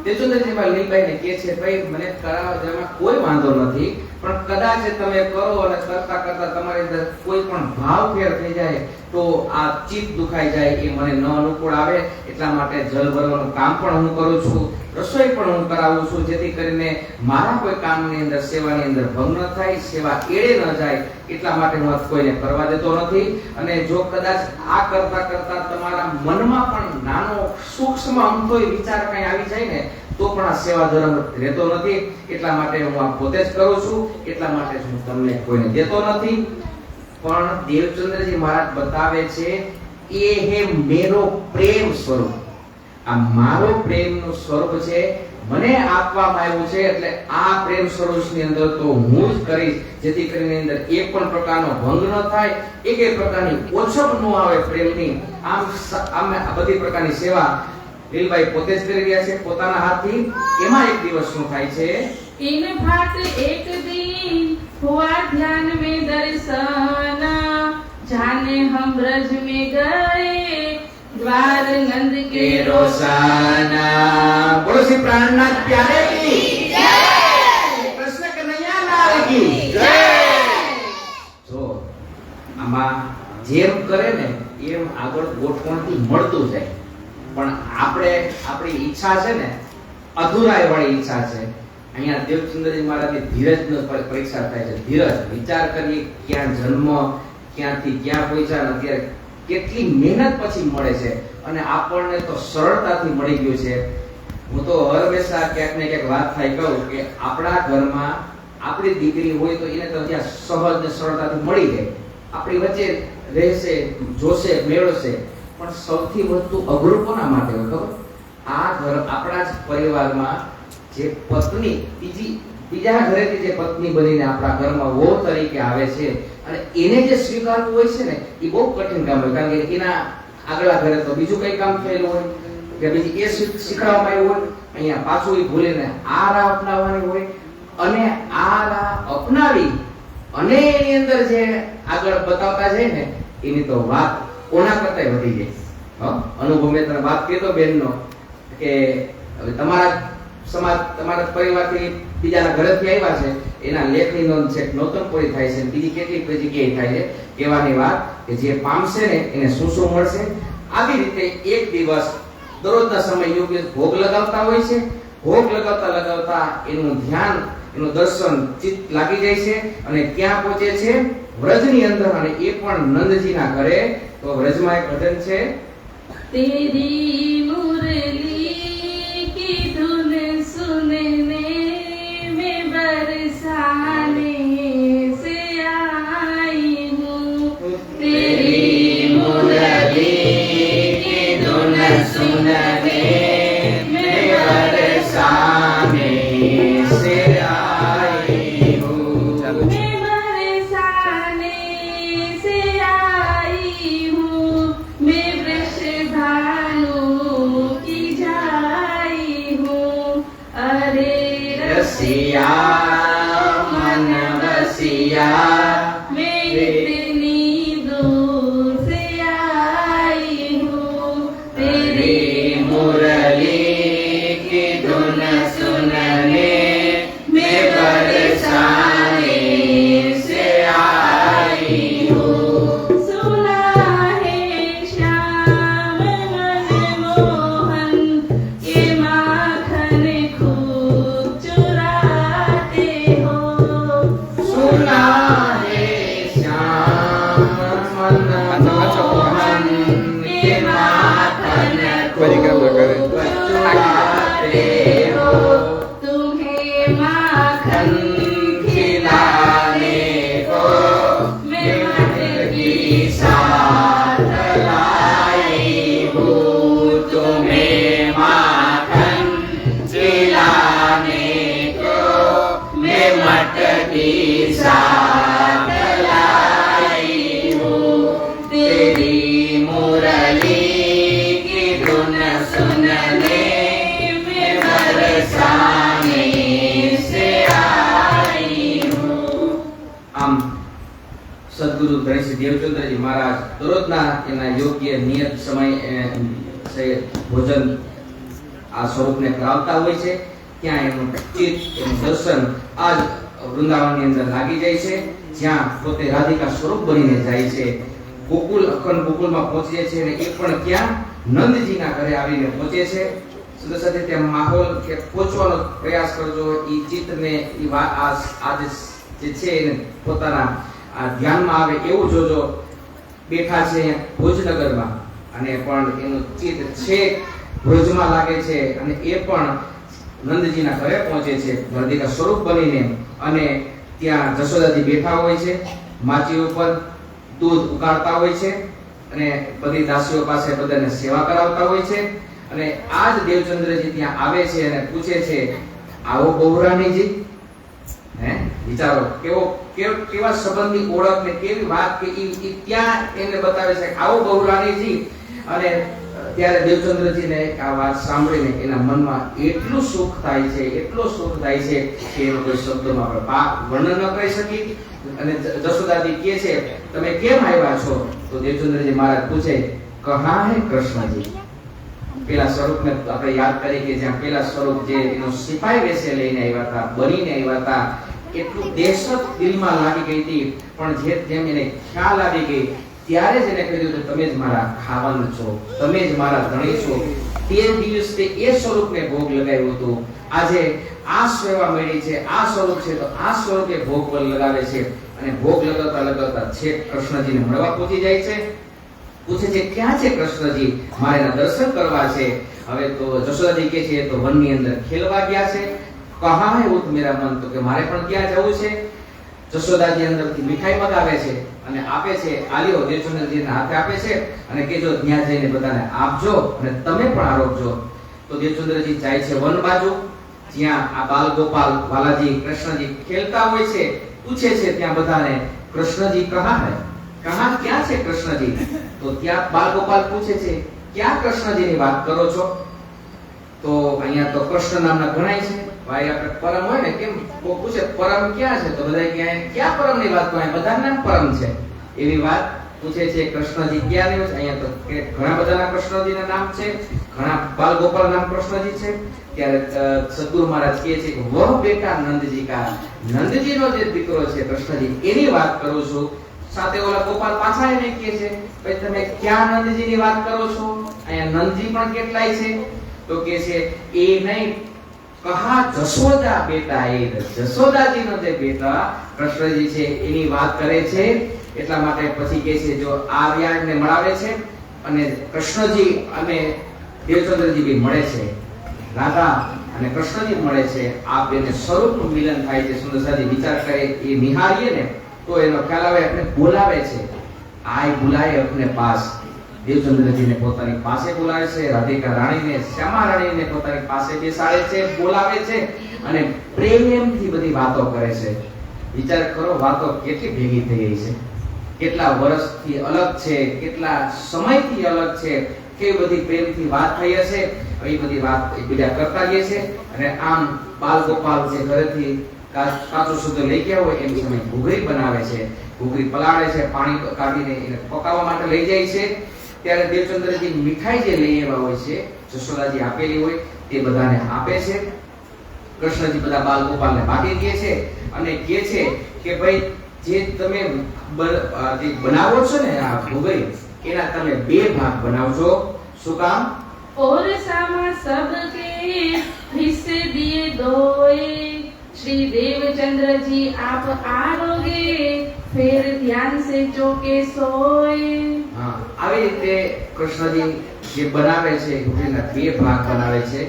દેવચંદ્રજી મહારાજ લીલબાઈને કહે છે, ભાઈ મને કરાવવા દેવામાં કોઈ વાંધો નથી, પણ કદાચ તમે કરો અને કરતા કરતા તમારી અંદર કોઈ પણ ભાવ ફેર થઈ જાય તો આ ચિત્ત દુખાઈ જાય, એ મને ન અનુકૂળ આવે. એટલા માટે જલ ભરવાનું કામ પણ હું કરું છું, રસોઈ પણ હું કરાવું છું, જેથી કરીને મારા કોઈ કામની અંદર, સેવાની અંદર ભંગ ન થાય, સેવા એળે ન જાય. એટલા માટે હું કોઈને કરવા દેતો નથી. અને જો કદાચ આ કરતા કરતા તમારા મનમાં પણ નાનો સૂક્ષ્મ અમથોય વિચાર કઈ આવી જાય ને તો પણ આ સેવા ધર્મ રહેતો નથી. એટલા માટે હું આ પોતે જ કરું છું, એટલા માટે હું તમને કોઈને દેતો નથી. પણ દેવચંદ્રજી મહારાજ બતાવે છે એ હે મેરો પ્રેમ સ્વરૂપ. આ મારો પ્રેમનું સ્વરૂપ છે, મને આપવામાં આવ્યું છે, એટલે આ પ્રેમ સ્વરૂપની અંદર તો હું જ કરીશ, જેથી કરીને અંદર એક પણ પ્રકારનો ભંગ ન થાય, એક પ્રકારની ઓછપ ન આવે પ્રેમની. આમ આ બધી પ્રકારની સેવા લીલબાઈ પોતે જ કરી રહ્યા છે પોતાના હાથથી. એમાં એક દિવસ શું થાય છે? इन भात एक दिन हुआ ध्यान में दर्शन, जाने हम ब्रज में गए द्वार नंद के रोशन. बोलो श्री प्राणनाथ प्यारे की जय, कृष्ण कन्हैया लाल की जय. જો આમાં જેમ કરે ને એમ આગળ ગોઠવણથી મળતું જાય. પણ આપણી ઈચ્છા છે ને અધૂરાઈ વાળી ઈચ્છા છે. અહીંયા દેવચંદ્રજી મહારાજની ધીરજનો પરીક્ષા થાય છે. ધીરજ, વિચાર કરીએ ક્યાં જન્મ, ક્યાંથી ક્યાં પહોંચ્યા, અત્યારે કેટલી મહેનત પછી મળે છે, અને આપણને તો સરળતાથી મળી ગયું છે. હું તો હંમેશા ક્યાંક ને ક્યાંક વાત થાય કહું કે આપણા ઘરમાં આપણી દીકરી હોય તો એને તો ત્યાં સહજ ને સરળતાથી મળી જાય, આપણી વચ્ચે રહેશે, જોશે, મેળવશે. પણ સૌથી વધુ અઘરું કોના માટે હોય ખબર? આ ઘર, આપણા જ પરિવારમાં જે પત્ની બીજા ઘરેથી જે પત્ની બનીને આપણા ઘરમાં વહુ તરીકે આવે છે, અને એને જે સ્વીકારવું હોય છે ને એ બહુ કઠિન કામ હોય. કારણ કે એના આગલા ઘરે તો બીજું કઈ કામ થયેલું હોય કે બીજી એ શીખવામાં આવ્યું હોય, અહીંયા પાછું એ ભૂલીને આ રાહ અપનાવવાની હોય અને આ રાહ અપનાવી અને એની અંદર જે આગળ બતાવતા જાય ને એની તો વાત કોના કરતા વધી જાય. અનુભવ મેં તને વાત કીધો બેનનો કે હવે તમારા સમાજ તમારા પરિવારથી બીજાના ઘરેથી આવ્યા છે, એના લેખની નોંધ છે, નોતન પૂરી થાય છે, બીજી કેટલીક જગ્યાએ થાય છે. કહેવાની વાત કે જે પામશે ને એને શું શું મળશે. આવી રીતે એક દિવસ દરરોજના સમય યોગ્ય ભોગ લગાવતા હોય છે. ભોગ લગાવતા લગાવતા એનું ધ્યાન, એનું દર્શન ચિત્ત લાગી જાય છે અને ક્યાં પહોંચે છે? વ્રજની અંદર, અને એ પણ નંદજીના ઘરે. તો વ્રજમાં એક ભજન છે, तेरी मुरली की धुन सुनने में बरसाने से आई हूँ. तेरी मुरली की धुन सुनने में बरसाने से आई हूँ. मैं बरसाने से आई हूँ. मैं वृषभानु की जाई हूँ. अरे रसिया मन बसिया मैं इतनी दूर से आई हूँ. तेरी मुरली की धुन सुनने में बरसाने से आई हूँ. सुना है श्याम मनमोहन के माखन खूब चुराते हो. सुना है श्याम मनमोहन के माखन खूब चुराते हो. तुम्हें माखन खिलाने को मैं मटकी साथ लाई हूँ. तुम्हें माखन खिलाने को मैं मटकी साथ लाई हूँ. तेरी मुरली की धुन सुनने में बरसाने से आई हूँ. આમ સદગુરુ ધણીસિંહ દેવચંદ્રજી મહારાજ દરરોજના એના યોગ્ય નિયત સમય ભોજન આ સ્વરૂપને કરાવતા હોય છે. ત્યાં એનું ચિત્ત, એનું દર્શન આજ વૃંદાવનની અંદર લાગી જાય છે, જ્યાં પોતે રાધિકા સ્વરૂપ બનીને જાય છે. ગોકુલ, અખંડ ગોકુલમાં પહોંચે છે અને એ પણ ક્યાં? નંદજીના ઘરે આવીને પહોંચે છે. સાથે સાથે ત્યાં માહોલ કે પહોંચવાનો પ્રયાસ કરજો. એ ચિત્તને જે છે એને પોતાના ધ્યાનમાં આવે એવું જોજો. બેઠા છે ભોજનગરમાં અને પણ એનું ચિત્ત છે ભોજમાં લાગે છે અને એ પણ નંદજીના ઘરે પહોંચે છે રાધિકા સ્વરૂપ બનીને. અને ત્યાં જશોદાજી બેઠા હોય છે, માચી ઉપર દૂધ ઉકાળતા હોય છે અને બધી દાસીઓ પાસે બધાને સેવા કરાવતા હોય છે. અને આ જ દેવચંદ્રજી ત્યાં આવે છે અને પૂછે છે, આવો બહુરાણીજી. વિચારો કેવા સંબંધની ઓળખ ને કેવી વાત કે ઈ ત્યાં એને બતાવે છે, આવો બહુરાણીજી. અને ત્યારે દેવચંદ્રજીને આ વાત સાંભળીને એના મનમાં એટલું સુખ થાય છે, એટલું સુખ થાય છે કે એનો કોઈ શબ્દોમાં આપણે વર્ણન ન કરી શકી. અને જશોદાજી કહે છે, તમે કેમ આવ્યા છો? તો દેવચંદ્રજી મહારાજ પૂછે, કહા હે કૃષ્ણજી. પેલા સ્વરૂપને આપણે યાદ કરીએ કે જ્યાં પેલા સ્વરૂપ જે એનો સિપાઈ વેશે લઈને આવ્યા હતા, બનીને આવ્યા હતા, એટલું દહેશત દિલમાં લાગી ગઈ હતી. પણ જેમ એને ખ્યાલ આવી ગઈ ત્યારે જ એને કહ્યું કે તમે જ મારા ખાવાનું છો, તમે જ મારા ધણી છો. તે દિવસે એ સ્વરૂપને ભોગ લગાવ્યો હતો. આજે આ સેવા મળી છે, આ સ્વરૂપ છે, તો આ સ્વરૂપે ભોગ પર લગાવે છે. અને ભોગ લગાવતા લગાવતા છેક કૃષ્ણજીને મળવા પહોંચી જાય છે. પૂછે છે, ક્યાં છે કૃષ્ણજી? મારે એના દર્શન કરવા છે. હવે તો જશોદાજી કહે છે, તો વનની અંદર ખેલવા ગયા છે. કહા હે ઉત મેરા મન, તો કે મારે પણ ત્યાં જવું છે. જશોદાજી અંદરથી મીઠાઈ મગાવે છે અને આપે છે. આલ્યો દેવચંદ્રજીના હાથે આપે છે અને કહેજો ત્યાં જઈને બધાને આપજો અને તમે પણ આરોગજો. તો દેવચંદ્રજી જાય છે વન બાજુ, જ્યાં આ બાલ ગોપાલ વાલાજી કૃષ્ણજી ખેલતા હોય છે. પૂછે છે ત્યાં બધાને, કૃષ્ણજી કહા હે? ક્યાં છે કૃષ્ણજી? તો ત્યાં બાલ ગોપાલ પૂછે છે, ક્યાં કૃષ્ણજીની વાત કરો છો? તો અહીંયા તો કૃષ્ણ નામના ગણાય છે. ભાઈ આપણે પરમ હોય ને, કેમ કોઈ પૂછે પરમ ક્યાં છે, તો બધા ક્યાં પરમની વાત કરો? બધા નામ પરમ છે એવી વાત પૂછે છે. કૃષ્ણજી ક્યાં રહ્યો છે? અહીંયા તો કે ઘણા બધાના કૃષ્ણજીના નામ છે, ઘણા બાલ ગોપાલ નામ કૃષ્ણજી છે. ત્યારે સદગુરુ મહારાજ કહે છે કે વહ બેટા નંદજી કા, નંદજીનો જે દીકરો છે કૃષ્ણજી, એની વાત કરું છું. સાથે ઓલા ગોપાલ પાછા એને કહે છે, ભાઈ તમે ક્યાં નંદજીની વાત કરો છો? અહીંયા નંદજી પણ કેટલાય છે? તો કહે છે એ નહીં, કહા જશોદા બેટા, એ જશોદાજીનો જે બેટા કૃષ્ણજી છે એની વાત કરે છે. એટલા માટે પછી કહે છે જો આર્યાને મળાવે છે અને કૃષ્ણજી અને દેવચંદ્રજી બી મળે છે, રાધા અને કૃષ્ણજી મળે છે. આ બેને સ્વરૂપનું મિલન થાય છે. સુંદરસાજી વિચાર કરે, એ નિહાળીએ ને તો એનો ખ્યાલ આવે. આપણે બોલાવે છે, આય બુલાય અપને પાસ. દેવચંદ્રજીને પોતાની પાસે બોલાવે છે, રાધિકા રાણીને, શ્યામા રાણીને પોતાની પાસે બેસાડે છે, બોલાવે છે અને પ્રેમથી બધી વાતો કરે છે. વિચાર કરો, વાતો કેટલી ભેગી થઈ ગઈ છે, કેટલા વર્ષથી અલગ છે, કેટલા સમયથી અલગ છે, કેવી બધી પ્રેમથી વાત થઈ હશે. એ બધી વાત એકબીજા કરતા રહે છે. અને આમ બાલ ગોપાલ જે ઘરેથી કાચું શુદ્ધ લઈ ગયા હોય એમ સમય ઘૂઘરી બનાવે છે, ઘૂઘરી પલાળે છે, પાણી કાઢીને એને પકાવવા માટે લઈ જાય છે. ત્યારે દેવચંદ્રજી મીઠાઈ જે લઈ આવ્યા હોય છે, જશોદાજી આપેલી હોય તે બધાને આપે છે. કૃષ્ણજી બધા બાલ ગોપાલને બાકી કહે છે અને કહે છે કે ભાઈ જે તમે જે બનાવો છો ને આ ઘૂઘરી, એના તમે 2 ભાગ બનાવજો. શું કામ? और सामा सबके हिस्से दिए दोए, श्री देवचंद्र जी आप आरोगे, फिर ध्यान से चौके सोए. હા, આવી રીતે કૃષ્ણજી જે બનાવે છે ઘૂઘરીના 2 ભાગ બનાવે છે.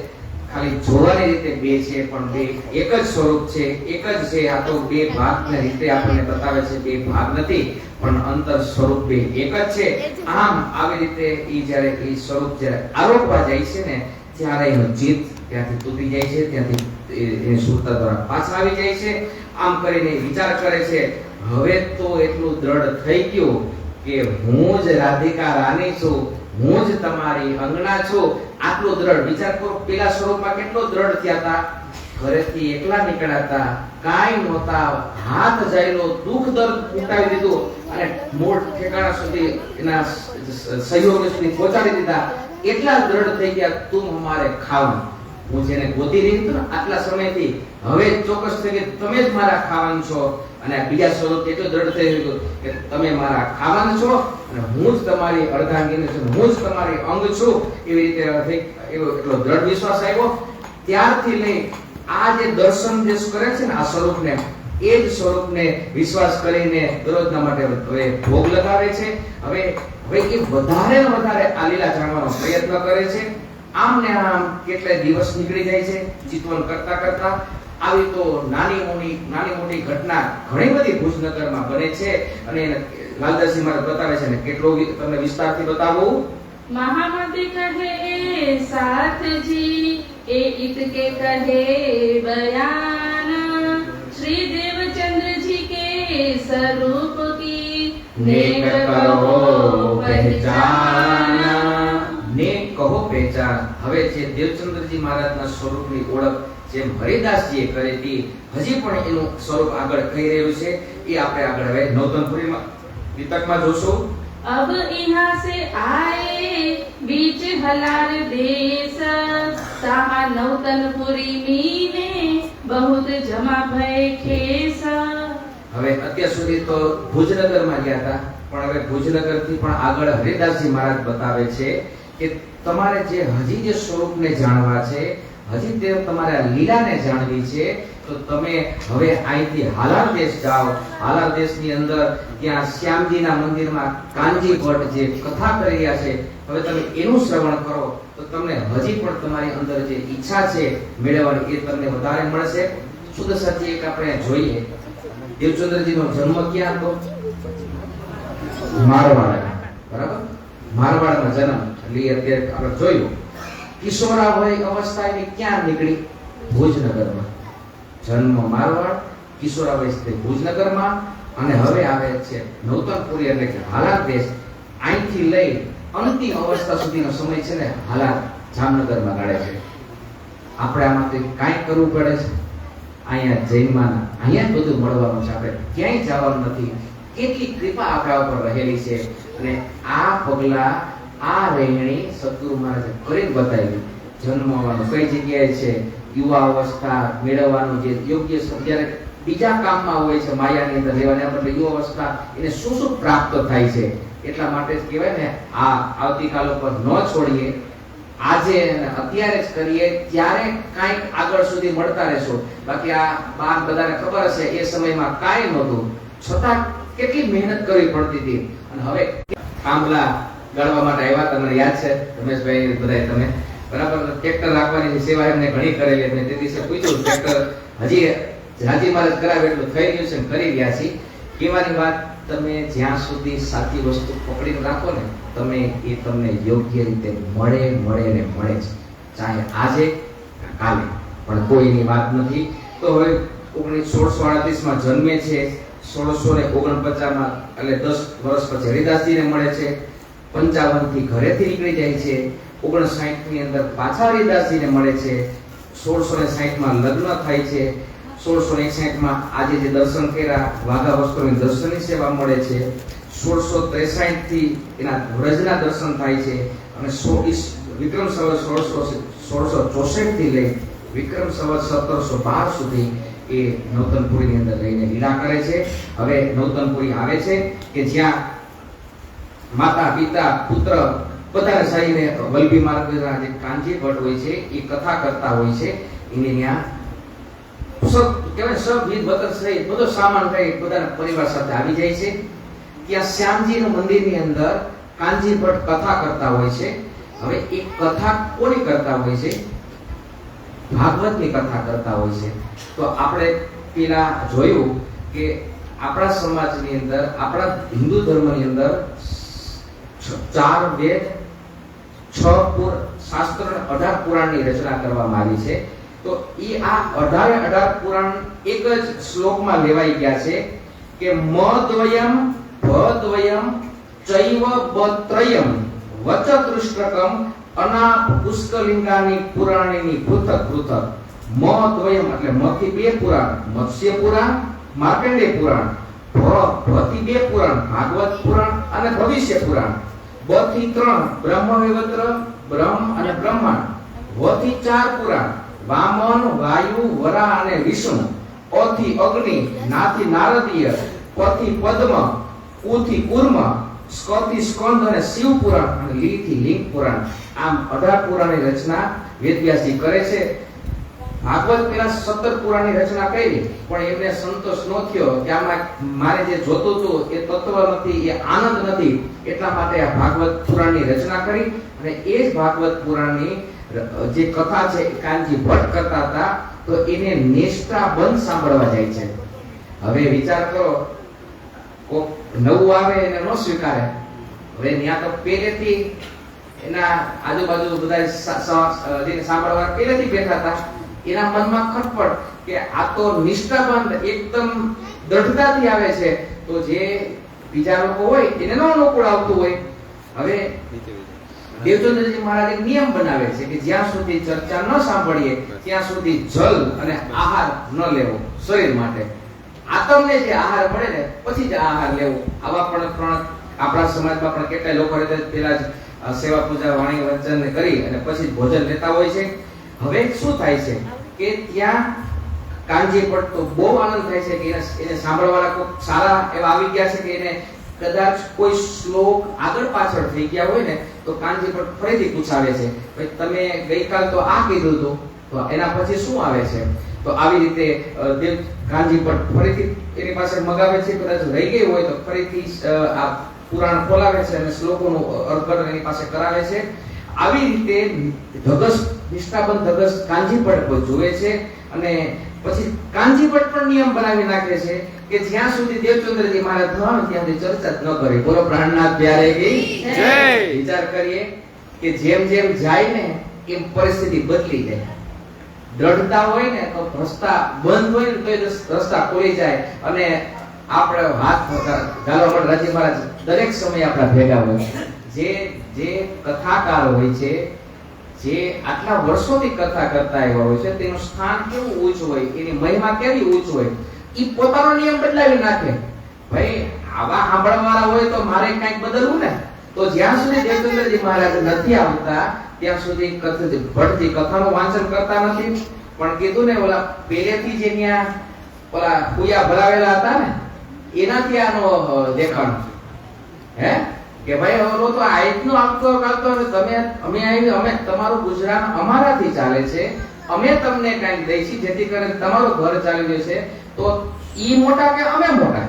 ખાલી જોવાની રીતે 2 છે પણ 2 એક જ સ્વરૂપ છે, એક જ છે. આ તો 2 ભાગની રીતે આપણને બતાવે છે, 2 ભાગ નથી પણ અંતર સ્વરૂપ 2 એક જ છે. આમ આવી રીતે ઈ જ્યારે ઈ સ્વરૂપ જ્યારે આરોપવા જાય છે ને, ત્યારે એનું ચિત્ત ત્યાંથી તૂટી જાય છે, ત્યાંથી એની સુરતા દ્વારા પાછા આવી જાય છે. આમ કરીને વિચાર કરે છે, હવે તો એટલું દ્રઢ થઈ ગયું કે હું જ રાધિકા રાની છું, હું જ તમારી અંગના છું. આટલો દ્રઢ વિચાર કરો, પેલા સ્વરૂપમાં કેટલો દ્રઢ થયા હતા. ઘરેથી એકલા નીકળ્યા હતા, કાંઈ નહોતા, હાથ જાયલો, દુઃખ દર્દ ઉટાવી દીધું અને મૂળ ઠેકાણા સુધી એના સહયોગ સુધી પહોંચાડી દીધા. એટલા દ્રઢ થઈ ગયા, તું અમારે ખાવાનું. હું જેને ગોતી રહી છું આટલા સમયથી, હવે ચોક્કસ થઈ ગઈ તમે જ મારા ખાવાનું છો. અને આ બીજા સ્વરૂપ એટલો દ્રઢ થઈ ગયો કે તમે મારા ખાવાનું છો અને હું જ તમારી અર્ધાંગીની છું, હું જ તમારી અંગ છું. એવી રીતે એવો એટલો દ્રઢ વિશ્વાસ આવ્યો. ત્યારથી લઈ આ જે દર્શન જે કરે છે ને આ સ્વરૂપને, એ જ સ્વરૂપને વિશ્વાસ કરીને દરરોજના માટે હવે ભોગ લગાવે છે. હવે એ વધારે ને વધારે આ લીલા જાણવાનો પ્રયત્ન કરે છે. આમ ને આમ કેટલાય દિવસ નીકળી જાય છે ચિંતન કરતા કરતા. આવી તો નાની મોટી ઘટના ઘણી બધી ભુજનગરમાં બને છે અને લાલદાસજી મારે બતાવે છે ને કેટલો તમને વિસ્તારથી બતાવું. महामति कहे साथ जी, ए इत के कहे बयान, श्री देवचंद्र जी के स्वरूप की नेक कहो पहचान. नेक कहो पहचान. હવે જે દેવચંદ્રજી મહારાજના સ્વરૂપની ઓળખ જેમ હરિદાસજીએ કરી હતી, હજી પણ એનું સ્વરૂપ આગળ કહી રહ્યું છે. એ આપણે આગળ હવે નવતનપુરીમાં વિતકમાં જોશું. अब यहाँ से आए बीच हलार देश, साहा नौतनपुरी मीने बहुत जमा भय खेस. હવે અત્યાર સુધી તો ભુજનગરમાં ગયા હતા, પણ હવે ભુજનગરથી પણ આગળ હરિદાસજી મહારાજ બતાવે છે કે તમારે જે હજી જે સ્વરૂપને જાણવા છે, હજી તે તમારે લીલાને જાણવી છે, તો તમે હવે અહીંથી હાલાર દેશ જાઓ. હાલાર દેશની અંદર ત્યાં શ્યામજીના મંદિરમાં કાનજી ભટ્ટ જે કથા કરી રહ્યા છે, હવે તમે એનું શ્રવણ કરો તો તમને હજી પણ તમારી અંદર જે ઈચ્છા છે મેળવવાની એ તમને વધારે મળશે. સુદર્શનજી એક આપણે જોઈએ, દેવચંદ્રજીનો જન્મ ક્યાં હતો? મારવાડ, બરાબર? મારવાડમાં જન્મ. એટલે અત્યારે આપણે જોયું કિશોરાવય અવસ્થા એની ક્યાં નીકળી? ભુજનગરમાં. જન્મ મારવાડ, કિશોરાવસ્થા ભુજનગરમાં અને હવે આવે છે નૌતનપુરી એટલે કે હાલાર દેશ. અહીંથી લઈ અંતિમ અવસ્થા સુધીનો સમય છે ને હાલાર જામનગરમાં ગાળે છે. આપણે આમાંથી કાંઈ કરવું પડે છે? અહીંયા જૈનમાં અહીંયા જ બધું મળવાનું છે, આપણે ક્યાંય જવાનું નથી. કેટલી કૃપા આપણા ઉપર રહેલી છે. અને આ પગલા આ રહેણી સદગુરુ મહારાજે કરીને બતાવી. જન્મવાનું કઈ જગ્યાએ છે, યુવા અવસ્થા મેળવવાનું જે યોગ્ય જ્યારે બીજા કામમાં હોય છે માયાની અંદર લેવાને બદલે યુવા અવસ્થા એને શું શું પ્રાપ્ત થાય છે. એટલા માટે જ કહેવાય ને આ આવતીકાલ ઉપર ન છોડીએ, આજે અત્યારે જ કરીએ, ત્યારે કાંઈક આગળ સુધી મળતા રહેશો. બાકી આ બાર બધાને ખબર હશે એ સમયમાં કાંઈ નહોતું, છતાં કેટલી મહેનત કરવી પડતી હતી. અને હવે થાંભલા ગાળવા માટે આવ્યા, તમને યાદ છે રમેશભાઈ બધાય તમે બરાબર ટ્રેક્ટર રાખવાની સેવા એમને ઘણી કરેલી. એટલે તે દિવસે પૂછ્યું ટ્રેક્ટર હજી હાજી મહારાજ કરાવે એટલું થઈ ગયું છે, કરી રહ્યા છીએ. કહેવાની વાત, તમે જ્યાં સુધી સાચી વસ્તુ પકડીને રાખો ને તમે એ તમને યોગ્ય રીતે મળે ને મળે જ, ચાહે આજે કાલે, પણ કોઈની વાત નથી. તો હવે 1638માં જન્મે છે, 1649માં એટલે 10 વર્ષ પછી હરિદાસજીને મળે છે. 55 થી ઘરેથી નીકળી જાય છે. 59 ની અંદર પાછા હરિદાસજીને મળે છે. 1660માં લગ્ન થાય છે. 1661માં આજે જે દર્શન કર્યા વાઘા વસ્ત્રોની દર્શનની સેવા મળે છે. 1663 થી એના વ્રજના દર્શન થાય છે. અને વિક્રમ સંવત 1664 થી લઈ વિક્રમ સંવત 1712 સુધી એ નૌતનપુરીની અંદર રહીને લીલા કરે છે. હવે નૌતનપુરી આવે છે કે જ્યાં માતા પિતા પુત્ર બધાને સાહીને વલ્લભી માર્ગના જે કાનજી ભટ્ટ હોય છે એ કથા કરતા હોય છે. એને ત્યાં બધો સામાન કઈ બધાના પરિવાર સાથે આવી જાય છે. ત્યાં શ્યામજીનું મંદિરની અંદર કાનજી ભટ્ટ કથા કરતા હોય છે. હવે એ કથા કોની કરતા હોય છે? ભાગવતની કથા કરતા હોય છે. તો આપણે પેલા જોયું કે આપણા સમાજની અંદર, આપણા હિન્દુ ધર્મની અંદર 4 વેદ, 6 શાસ્ત્ર, 18 પુરાણની રચના કરવામાં આવી છે. તો એ આ 18 પુરાણ એક જ શ્લોકમાં લેવાઈ ગયા છે કે મદ્વયમ ભદ્વયમ ચૈવ બત્રયમ વચતૃષ્ટકમ અનાપ પુષ્કલિંગાની પુરાણીની પૃથક પૃથક. મદ્વયમ એટલે મથી 2 પુરાણ, મત્સ્ય પુરાણ, માર્કંડેય પુરાણ. ભથી 2 પુરાણ, ભાગવત પુરાણ અને ભવિષ્ય પુરાણ. બથી 3 બ્રહ્મવૈવર્ત, બ્રહ્મ અને બ્રહ્માંડ. વથી 4 પુરાણ, વામન, વાયુ, વરા અને વિષ્ણુ. અથી અગ્નિ, નાથી નારદીય, પથી પદ્મ, ઉથી કુર્મ, સ્કથી સ્કંદ અને શિવ પુરાણ અને લીથી લિંગ પુરાણ. આમ 18 પુરાણની રચના વેદવ્યાસજી કરે છે. ભાગવત પેલા 17 પુરાણની રચના કરી, પણ એમને સંતોષ ન થયો કે આમાં મારે જે જોતું હતું એ તત્વ નથી, એ આનંદ નથી. એટલા માટે આ ભાગવત પુરાણની રચના કરી. અને એ જ ભાગવત પુરાણની જે કથા છે કાનજી ભટ્ટ કરતા હતા, તો એને નિષ્ઠાબંધ સાંભળવા જાય છે. હવે વિચાર કરો, કોક નવું આવે એને ન સ્વીકારે. હવે ત્યાં તો પહેલેથી એના આજુબાજુ બધા સાંભળવા પહેલેથી બેઠા હતા. એના મનમાં ખટપટ કે આ તો નિષ્ઠાબંધ એકદમ દ્રઢતાથી આવે છે, તો જે બીજા લોકો હોય એને ન અનુકૂળ આવતું હોય. હવે દેવચંદ્રજી મહારાજ એક નિયમ બનાવે છે કે જ્યાં સુધી ચર્ચા ન સાંભળીએ ત્યાં સુધી જલ અને આહાર ન લેવો શરીર માટે. આત્મને જે આહાર મળે ને પછી જ આહાર લેવો. આવા પણ આપણા સમાજમાં પણ કેટલાય લોકો પેલા જ સેવા પૂજા વાણી વચન કરી અને પછી ભોજન લેતા હોય છે. હવે શું થાય છે કે ત્યાં કાનજી ભટ્ટ તો બહુ આનંદ થાય છે કે એને સાંભળવાના કોઈ સારા એવા આવી ગયા છે કે એને કદાચ કોઈ શ્લોક આગળ પાછળ થઈ ગયા હોય ને તો કાનજી ભટ્ટ ફરીથી પૂછાવે છે, ભાઈ તમે ગઈકાલ તો આ કીધું હતું, તો એના પછી શું આવે છે? તો આવી રીતે કાનજી ભટ્ટ ફરીથી એની પાસે મગાવે છે. કદાચ રહી ગઈ હોય તો ફરીથી આ પુરાણ ખોલાવે છે અને શ્લોકોનું અર્થઘટન એની પાસે કરાવે છે. આવી રીતે ધગસ, નિષ્ઠાબંધ ધગસ કાનજી ભટ્ટ જોવે છે. અને પછી કાનજી ભટ્ટ પણ નિયમ બનાવી નાખે છે કે જ્યાં સુધી દેવચંદ્રજી મહારાજ ન આવે ત્યાં સુધી ચર્ચા જ ન કરી. બોલો પ્રાણનાથ પ્યારે કી જય. વિચાર કરીએ કે જેમ જેમ જાય ને એમ પરિસ્થિતિ બદલી જાય. દ્રઢતા હોય ને તો રસ્તા બંધ હોય ને તો રસ્તા ખોલી જાય. અને આપણે વાત ચાલો આપણે રાજી મહારાજ દરેક સમય આપણા ભેગા હોય. જે કથાકાર હોય છે, જે આટલા વર્ષોથી કથા કરતા આવ્યા હોય છે, તેનું સ્થાન કેવું ઊંચું હોય, એની મહિમા કેવી ઊંચ હોય, ઈ પોતાનો નિયમ બદલાવી નાખે. ભાઈ આવા સાંભળવાવાળા હોય તો મારે કંઈક બદલવું ને. તો જ્યાં સુધી દેવચંદ્રજી મહારાજ નથી આવતા ત્યાં સુધી ભટજી કથાનું વાંચન કરતા નથી. પણ કીધું ને ઓલા પહેલેથી જે ત્યાં ઓલા કુયા ભરાવેલા હતા ને એનાથી આનો દેખાણ હે કે ભાઈ ઓલો તો આયતનો આપતો કાતો તમે અમે તમારું ગુજરાન અમારાથી ચાલે છે, અમે તમને કંઈક દઈશી જેથી કરીને તમારું ઘર ચાલી જશે. તો ઈ મોટા કે અમે મોટા?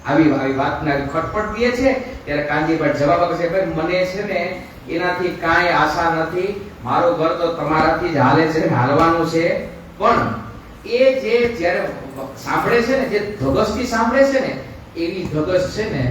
આવી વાતના ખટપટ દે છે. ત્યારે કાનજીભાઈ જવાબ આપે છે, ભાઈ મને છે ને એનાથી કાંઈ આશા નથી, મારું ઘર તો તમારાથી જ હાલે છે, હાલવાનું છે. પણ એ જે જ્યારે સાંભળે છે ને, જે ધગસથી સાંભળે છે ને, એવી ધગસ છે ને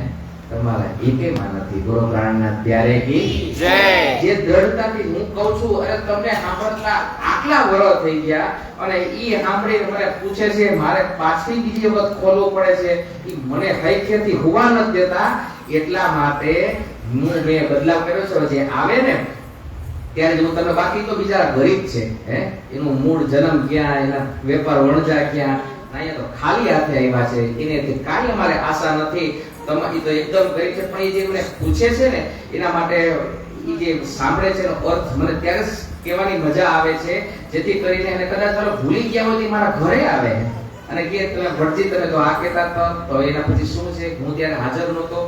તમારા એકેમાં નથી. ગુરુ પ્રાણનાથ ત્યારે કી જય. જે દ્રઢતાથી હું કહું છું, અરે તમને સાંભળતા આટલા વર્ષ થઈ ગયા અને ઈ સાંભળીને મને પૂછે છે, મારે પાછલી બીજી વખત ખોલવું પડે છે, ઈ મને હૈખેથી હોવા નથી દેતા. એટલા માટે મેં બદલાવ કર્યો છે. જે આવે ને ત્યારે હું તમને, બાકી તો બીજા ગરીબ છે, હે એનું મૂળ જન્મ ક્યાં, એના વેપાર વણજા ક્યાં, અહીંયા તો ખાલી હાથે આવ્યા છે, એનેથી કાંઈ અમારે આશા નથી. તમારી તો એકદમ ગરીબ છે, પણ એ જે મને પૂછે છે ને એના માટે એ જે સાંભળે છે એનો અર્થ મને ત્યારે જ કહેવાની મજા આવે છે, જેથી કરીને એને કદાચ ચાલો ભૂલી ગયા હોય મારા ઘરે આવે અને કે તમે ભટજી તમે તો આ કહેતા હતા, તો એના પછી શું છે, હું ત્યારે હાજર નહોતો.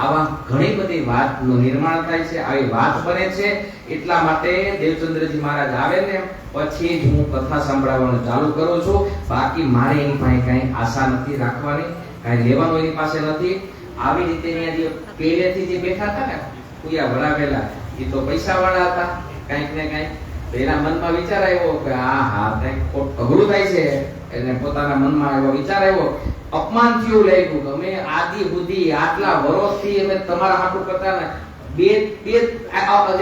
આવા ઘણી બધી વાતનું નિર્માણ થાય છે, આવી વાત બને છે. એટલા માટે દેવચંદ્રજી મહારાજ આવે ને પછી જ હું કથા સાંભળવાનું ચાલુ કરું છું. બાકી મારે એની પાસે કઈ આશા નથી રાખવાની, કઈ લેવાનું એની પાસે નથી. આવી રીતે અહીંયા જે પહેલેથી જે બેઠા હતા ને કુયા ભરાવેલા, એ તો પૈસા વાળા હતા કઈક ને કઈક. એના મનમાં વિચાર આવ્યો કે હા કઈક અઘરું થાય છે. એને પોતાના મનમાં એવો વિચાર આવ્યો, અપમાન થયું લાગ્યું. અમે આદિ બુદ્ધિ આટલા વર્ષથી અમે તમારા હાટું કરતા ને બે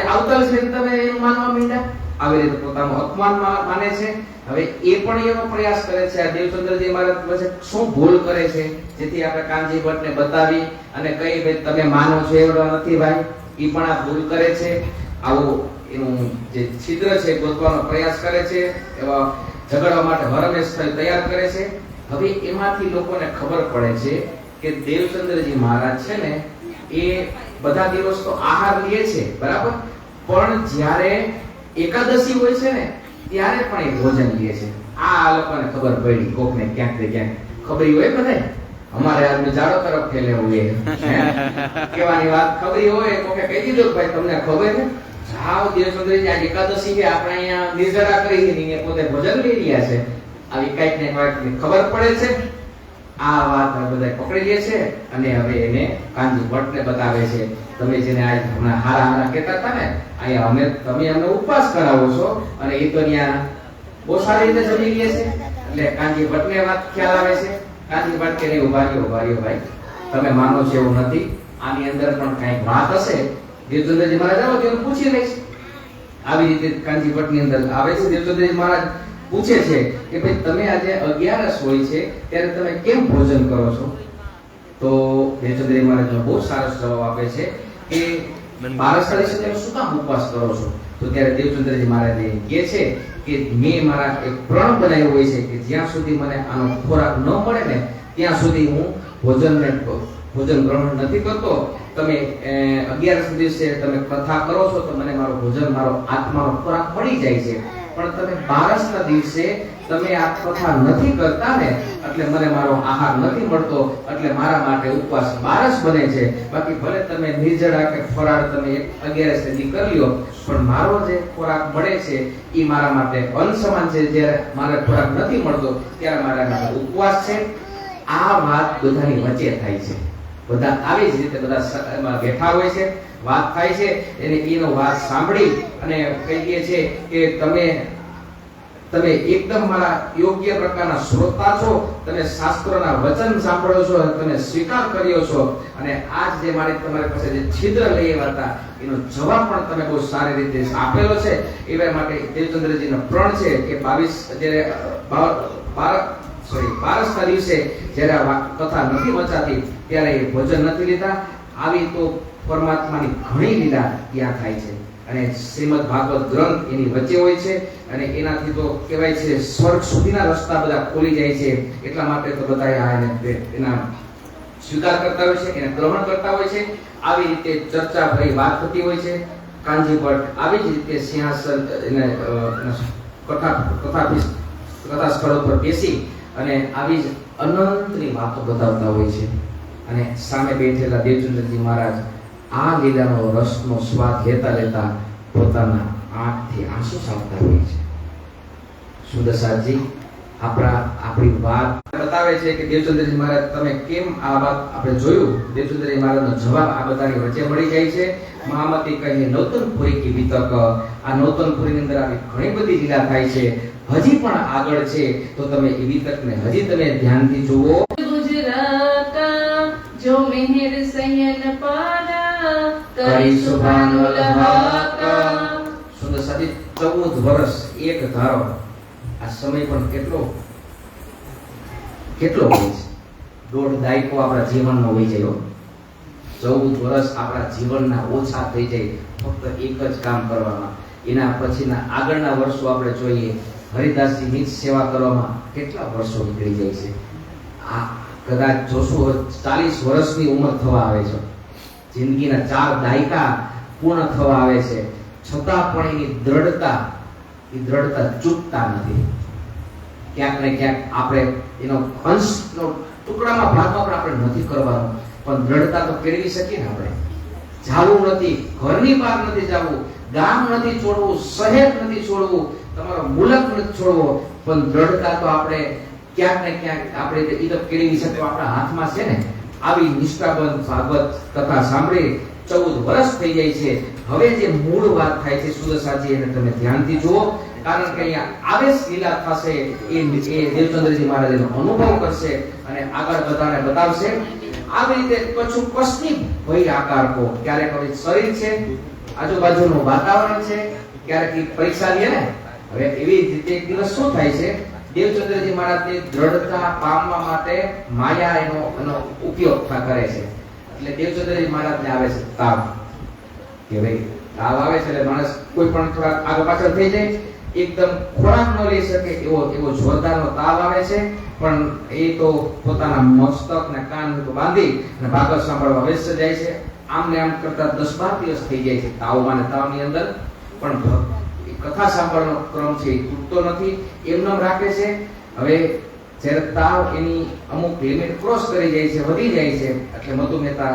આવતલ છે તમે એનું માનવા માંડ્યા. આવી રીતે પોતાનું અપમાન માને છે. હવે એ પણ એનો પ્રયાસ કરે છે આ દેવચંદ્રજી મહારાજ પાસે શું ભૂલ કરે છે, જેથી આપણે કાનજી ભટ્ટને બતાવી અને કઈ ભાઈ તમે માનો છો એવડો નથી ભાઈ, એ પણ આ ભૂલ કરે છે. આવું એનું જે છિદ્ર છે ગોતવાનો પ્રયાસ કરે છે, એવા ઝઘડવા માટે હરમેશ તૈયાર કરે છે. હવે એમાંથી લોકોને ખબર પડે છે કે દેવચંદ્રજી મહારાજ છે ને એ બધા દિવસ તો આહાર લે છે બરાબર, પણ જ્યારે એકાદશી હોય છે ને ત્યારે પણ એ ભોજન લે છે. આ લોકોને ખબર પડી, કોકને ક્યાંક ને ક્યાંક ખબરી હોય બધાય. અમારે આદમી જાડો તરફ ફેલે હોય કેવાની વાત ખબરી હોય, કોકે કહી દીધું ભાઈ તમને ખબર છે જાવ દેવચંદ્રજી આ એકાદશી કે આપણે અહીંયા નિર્જરા કરી છે, પોતે ભોજન લઈ રહ્યા છે. આવી કઈક ને કઈક ખબર પડે છે. આ વાત બધા પકડી લે છે અને હવે એને કાનજી ભટ્ટને બતાવે છે, તમે જેને આ હમણાં હારા કહેતા હતા ને, અહીંયા તમે અમને ઉપવાસ કરાવો છો અને એ તો ત્યાં બહુ સારી રીતે જમી લે છે. એટલે કાનજી ભટ્ટને વાત ખ્યાલ આવે છે. કાનજી ભટ્ટ કે નહીં, ઉભા રહ્યો ભાઈ, તમે માનો છો એવું નથી, આની અંદર પણ કઈક વાત હશે. દેવચંદ્રજી મહારાજ આવો તો પૂછી લઈશ. આવી રીતે કાનજી ભટ્ટની અંદર આવે છે. દેવચંદ્રજી મહારાજ પૂછે છે કે ભાઈ તમે આજે 11 હોય છે ત્યારે તમે કેમ ભોજન કરો છો? તો દેવચંદ્રજી મહારાજ બહુ સરસ જવાબ આપે છે કે 12 દિવસે તમે શું કામ ઉપવાસ કરો છો? તો ત્યારે દેવચંદ્રજી મહારાજ કહે છે કે મેં મારા એક પ્રણ બનાવ્યો હોય છે કે જ્યાં સુધી મને આનો ખોરાક ન મળે ને ત્યાં સુધી હું ભોજન ગ્રહણ નથી કરતો. તમે 11 દિવસે તમે કથા કરો છો તો મને મારો ભોજન, મારો આત્માનો ખોરાક મળી જાય છે. પણ તમે 12ના દિવસે તમે આ કથા નથી કરતા ને એટલે મને મારો આહાર નથી મળતો, એટલે મારા માટે ઉપવાસ 12 બને છે. બાકી ભલે તમે નિર્જળા કે ફરાળ તમે 11 દી કરી લ્યો, પણ મારો જે ખોરાક મળે છે એ મારા માટે અનસમાન છે. જ્યારે મારે ખોરાક નથી મળતો ત્યારે મારા માટે ઉપવાસ છે. આ વાત બધાની વચ્ચે થાય છે. બધા આવી જ રીતે બધા બેઠા હોય છે, વાત થાય છે. એનો વાત સાંભળી અને કહી દે છે કે તમે એકદમ મારા યોગ્ય પ્રકારના શ્રોતા છો, તમે શાસ્ત્રોના વચન સાંભળો છો, તમે સ્વીકાર કર્યો છો અને આજ જે તમારી પાસે જે છિદ્ર લઈ આવ્યા હતા એનો જવાબ પણ તમે બહુ સારી રીતે આપેલો છે. એવા માટે દેવચંદ્રજીનો પ્રણ છે કે 22 જ્યારે બારસના દિવસે જ્યારે આ કથા નથી વચાતી ત્યારે એ ભોજન નથી લેતા. આવી તો પરમાત્માની ઘણી લીલા ત્યાં થાય છે અને શ્રીમદ ભાગવત ગ્રંથ એની વચ્ચે હોય છે અને એનાથી તો કહેવાય છે સ્વર્ગ સુધીના રસ્તા બધા ખોલી જાય છે. એટલા માટે તો બધા એના સ્વીકાર કરતા હોય છે, એને ગ્રહણ કરતા હોય છે. આવી રીતે ચર્ચા ભરી વાત થતી હોય છે. કાનજી ભટ્ટ આવી જ રીતે સિંહાસન એને કથા સ્થળો પર બેસી અને આવી જ અનંતની વાતો બતાવતા હોય છે અને સામે બેઠેલા દેવચંદ્રજી મહારાજ આ લીલાનો રસનો સ્વાદ લેતા લેતા પોતાના આંખથી આંસુ સાવતા હોય છે. સુદર્શનજી આપણી વાત બતાવે છે કે દેવચંદ્રજી મહારાજ તમે કેમ આ વાત આપણે જોયું. દેવચંદ્રજી મહારાજનો જવાબ આ બધાની વચ્ચે મળી જાય છે. મહામતી કહે નૌતનપુરી કી વિતક. આ નૌતનપુરીની અંદર આવી ઘણી બધી લીલા થાય છે, હજી પણ આગળ છે. તો તમે એ વિતકને હજી તમે ધ્યાનથી જુઓ. ગુજરાત જો મિહિર સયન પર કરી સુભાનુલ હક. સુંદર સાથી 14 વર્ષ એક ધારો. આ સમય પણ કેટલો હોય છે. દોઢ દાયકો આપણા જીવનનો હોય જાય. 14 વર્ષ આપણા જીવનના ઓછા થઈ જાય ફક્ત એક જ કામ કરવામાં. એના પછીના આગળના વર્ષો આપણે જોઈએ હરિદાસજીની સેવા કરવામાં કેટલા વર્ષો નીકળી જાય છે. આ કદાચ જોશો 40 વર્ષની ઉંમર થવા આવે છે. જિંદગીના 4 દાયકા પૂર્ણ થવા આવે છે. છતાં પણ એની દ્રઢતા ચૂકતા નથી. ક્યાંક ને ક્યાંક આપણે એનો અંશનો ટુકડામાં ભાગમાં પણ આપણે નથી કરવાનો, પણ દ્રઢતા તો કેળવી શકીએ ને. આપણે જાવું નથી, ઘરની બહાર નથી જાવું, ગામ નથી છોડવું, શહેર નથી છોડવું, તમારો મુલક નથી છોડવો, પણ દ્રઢતા તો આપણે ક્યાંક ને ક્યાંક આપણે એ તો કેળવી શકીએ. આપણા હાથમાં છે ને. આવી નિષ્ઠાબંધ ભાગવત કથા સાંભળી 14 વર્ષ થઈ જાય છે. હવે જે મૂળ વાત થાય છે સુદર્શનજી એને તમે ધ્યાનથી જુઓ, કારણ કે અહીંયા આવેશ લીલા થશે. એ દેવચંદ્રજી મહારાજ એનો અનુભવ કરશે અને આગળ બધાને બતાવશે. આવી રીતે કશું કસની ભય આકાર કો. ક્યારેક હવે શરીર છે, આજુબાજુનું વાતાવરણ છે, ક્યારેક પરીક્ષા લે ને. હવે એવી રીતે એક દિવસ શું થાય છે, દેવચંદ્રજી મહારાજની દ્રઢતા પામવા માટે માયા એનો ઉપયોગ કરે છે. એટલે દેવચંદ્રજી મહારાજને આવે છે તાવ. કે ભાઈ તાવ આવે છે એટલે માણસ કોઈ પણ થોડા આગળ પાછળ થઈ જાય, એકદમ ખોરાક ન લઈ શકે એવો જોરદારનો તાવ આવે છે. પણ એ તો પોતાના મસ્તક ને કાન બાંધી અને ભાગવત સાંભળવા વ્યસ્ત જાય છે. આમ ને આમ કરતા 10-12 દિવસ થઈ જાય છે તાવમાં ને તાવની અંદર. પણ કથા સાંભળવાનો ક્રમ છે એ તૂટતો નથી, એમનેમ રાખે છે. હવે જ્યારે તાવ એની અમુક લિમિટ ક્રોસ કરી જાય છે, વધી જાય છે, એટલે મધુ મહેતા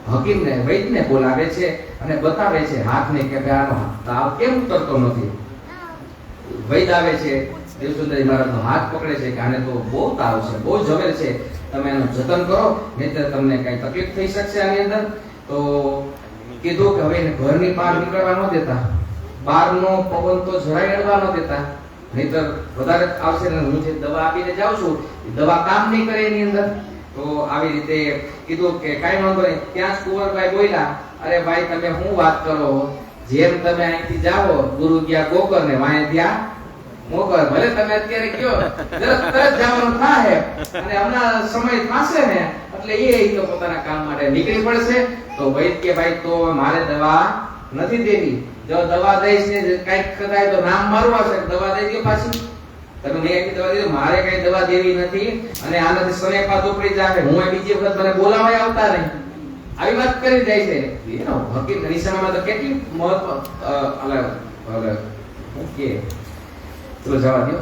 હકીમને વૈદ્યને બોલાવે છે અને બતાવે છે હાથને કે આનો તાવ કેમ ઉતરતો નથી. વૈદ્ય આવે છે, દેવચંદ્રજી મહારાજનો હાથ પકડે છે કે આને તો બહુ તાવ છે, બહુ ઝવેર છે, તમે એનું જતન કરો, નહીંતર તમને કઈ તકલીફ થઈ શકશે આની અંદર. તો કીધું કે હવે એને ઘરની બહાર નીકળવા ન દેતા, બહારનો પવન તો જરાય અડવા ન દેતા, નહીંતર વધારે આવશે ને હું જે દવા આપીને જાઉં છું એ દવા કામ નહીં કરે એની અંદર. તો આવી રીતે કીધું કે કાંઈ વાંધો નહીં. ત્યાં જ કુંવરભાઈ બોલ્યા, અરે ભાઈ તમે શું વાત કરો, જેમ તમે અહીંથી જાઓ ગુરુ ગયા ગોકર ને વાય ત્યાં મોકર, ભલે તમે અત્યારે કયો તરત જવાનું થાય અને હમણાં સમય થશે ને એટલે એ તો પોતાના કામ માટે નીકળી પડશે. તો વૈદ કે ભાઈ તો મારે દવા નથી દેવી, જો દવા દઈશ ને કઈક કદાચ તો નામ મારું આવશે, દવા દઈ દો પાછી. તમે મેં એક દવા દીધું, મારે કઈ દવા દેવી નથી અને આનાથી સમય પાછો પડી જાય, હું બીજી વખત મને બોલાવાય આવતા નહીં. આવી વાત કરી જાય છે. હકીકત નિશામાં તો કેટલી મહત્વ ઓકે ચલો જવા દો.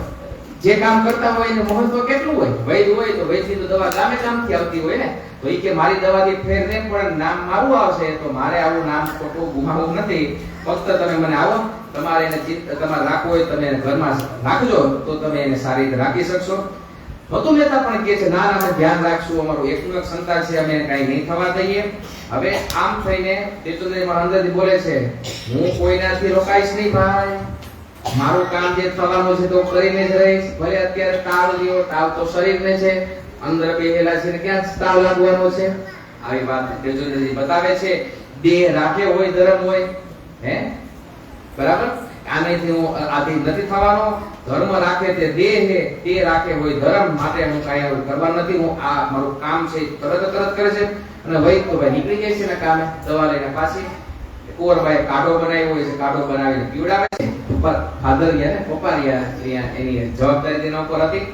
જે કામ કરતા હોય એનું મહત્વ કેટલું હોય. વૈદ હોય તો વૈદની તો દવા ગામે ગામથી આવતી હોય ને. તો એ કે મારી દવાથી ફેર નહીં પણ નામ મારું આવશે, તો મારે આવું નામ ખોટું ગુમાવવું નથી. ફક્ત તમે મને આવો, તમારે એને તમારે રાખવું હોય તમે એને ઘરમાં રાખજો તો તમે એને સારી રીતે રાખી શકશો. મધુ મહેતા પણ કહે છે ના અમે ધ્યાન રાખશું, અમારું એકનું એક સંતાન છે, અમે કઈ નહીં થવા દઈએ. હવે આમ થઈને દેવચંદ્રજી મહારાજ અંદરથી બોલે છે, હું કોઈનાથી રોકાઈશ નહીં ભાઈ, મારું કામ જે થવાનું છે તો કરીને જ રહીશ. ભલે અત્યારે તાવ લ્યો, તાવ તો શરીરને છે, અંદર બેહેલા છે ને ક્યાં તાવ લાગવાનો છે. આવી વાત દેવચંદ્રજી બતાવે છે. દેહ રાખે હોય ધર્મ હોય, હે બરાબર. આનેથી હું આથી નથી થવાનો. ધર્મ રાખે તે દેહ હે, તે રાખે હોય ધર્મ. માટે હું કાંઈ આવું કરવા નથી. હું આ મારું કામ છે તરત કરે છે અને વૈદ તો ભાઈ નીકળી જાય છે ને કામે દવા લઈને પાછી. કુંવરભાઈ કાઢો બનાવ્યો હોય છે, કાઢો બનાવીને પીવડાવે છે. ઉપર ફાધર ગયા ને પપ્પા રહ્યા, એની જવાબદારી તેના ઉપર હતી,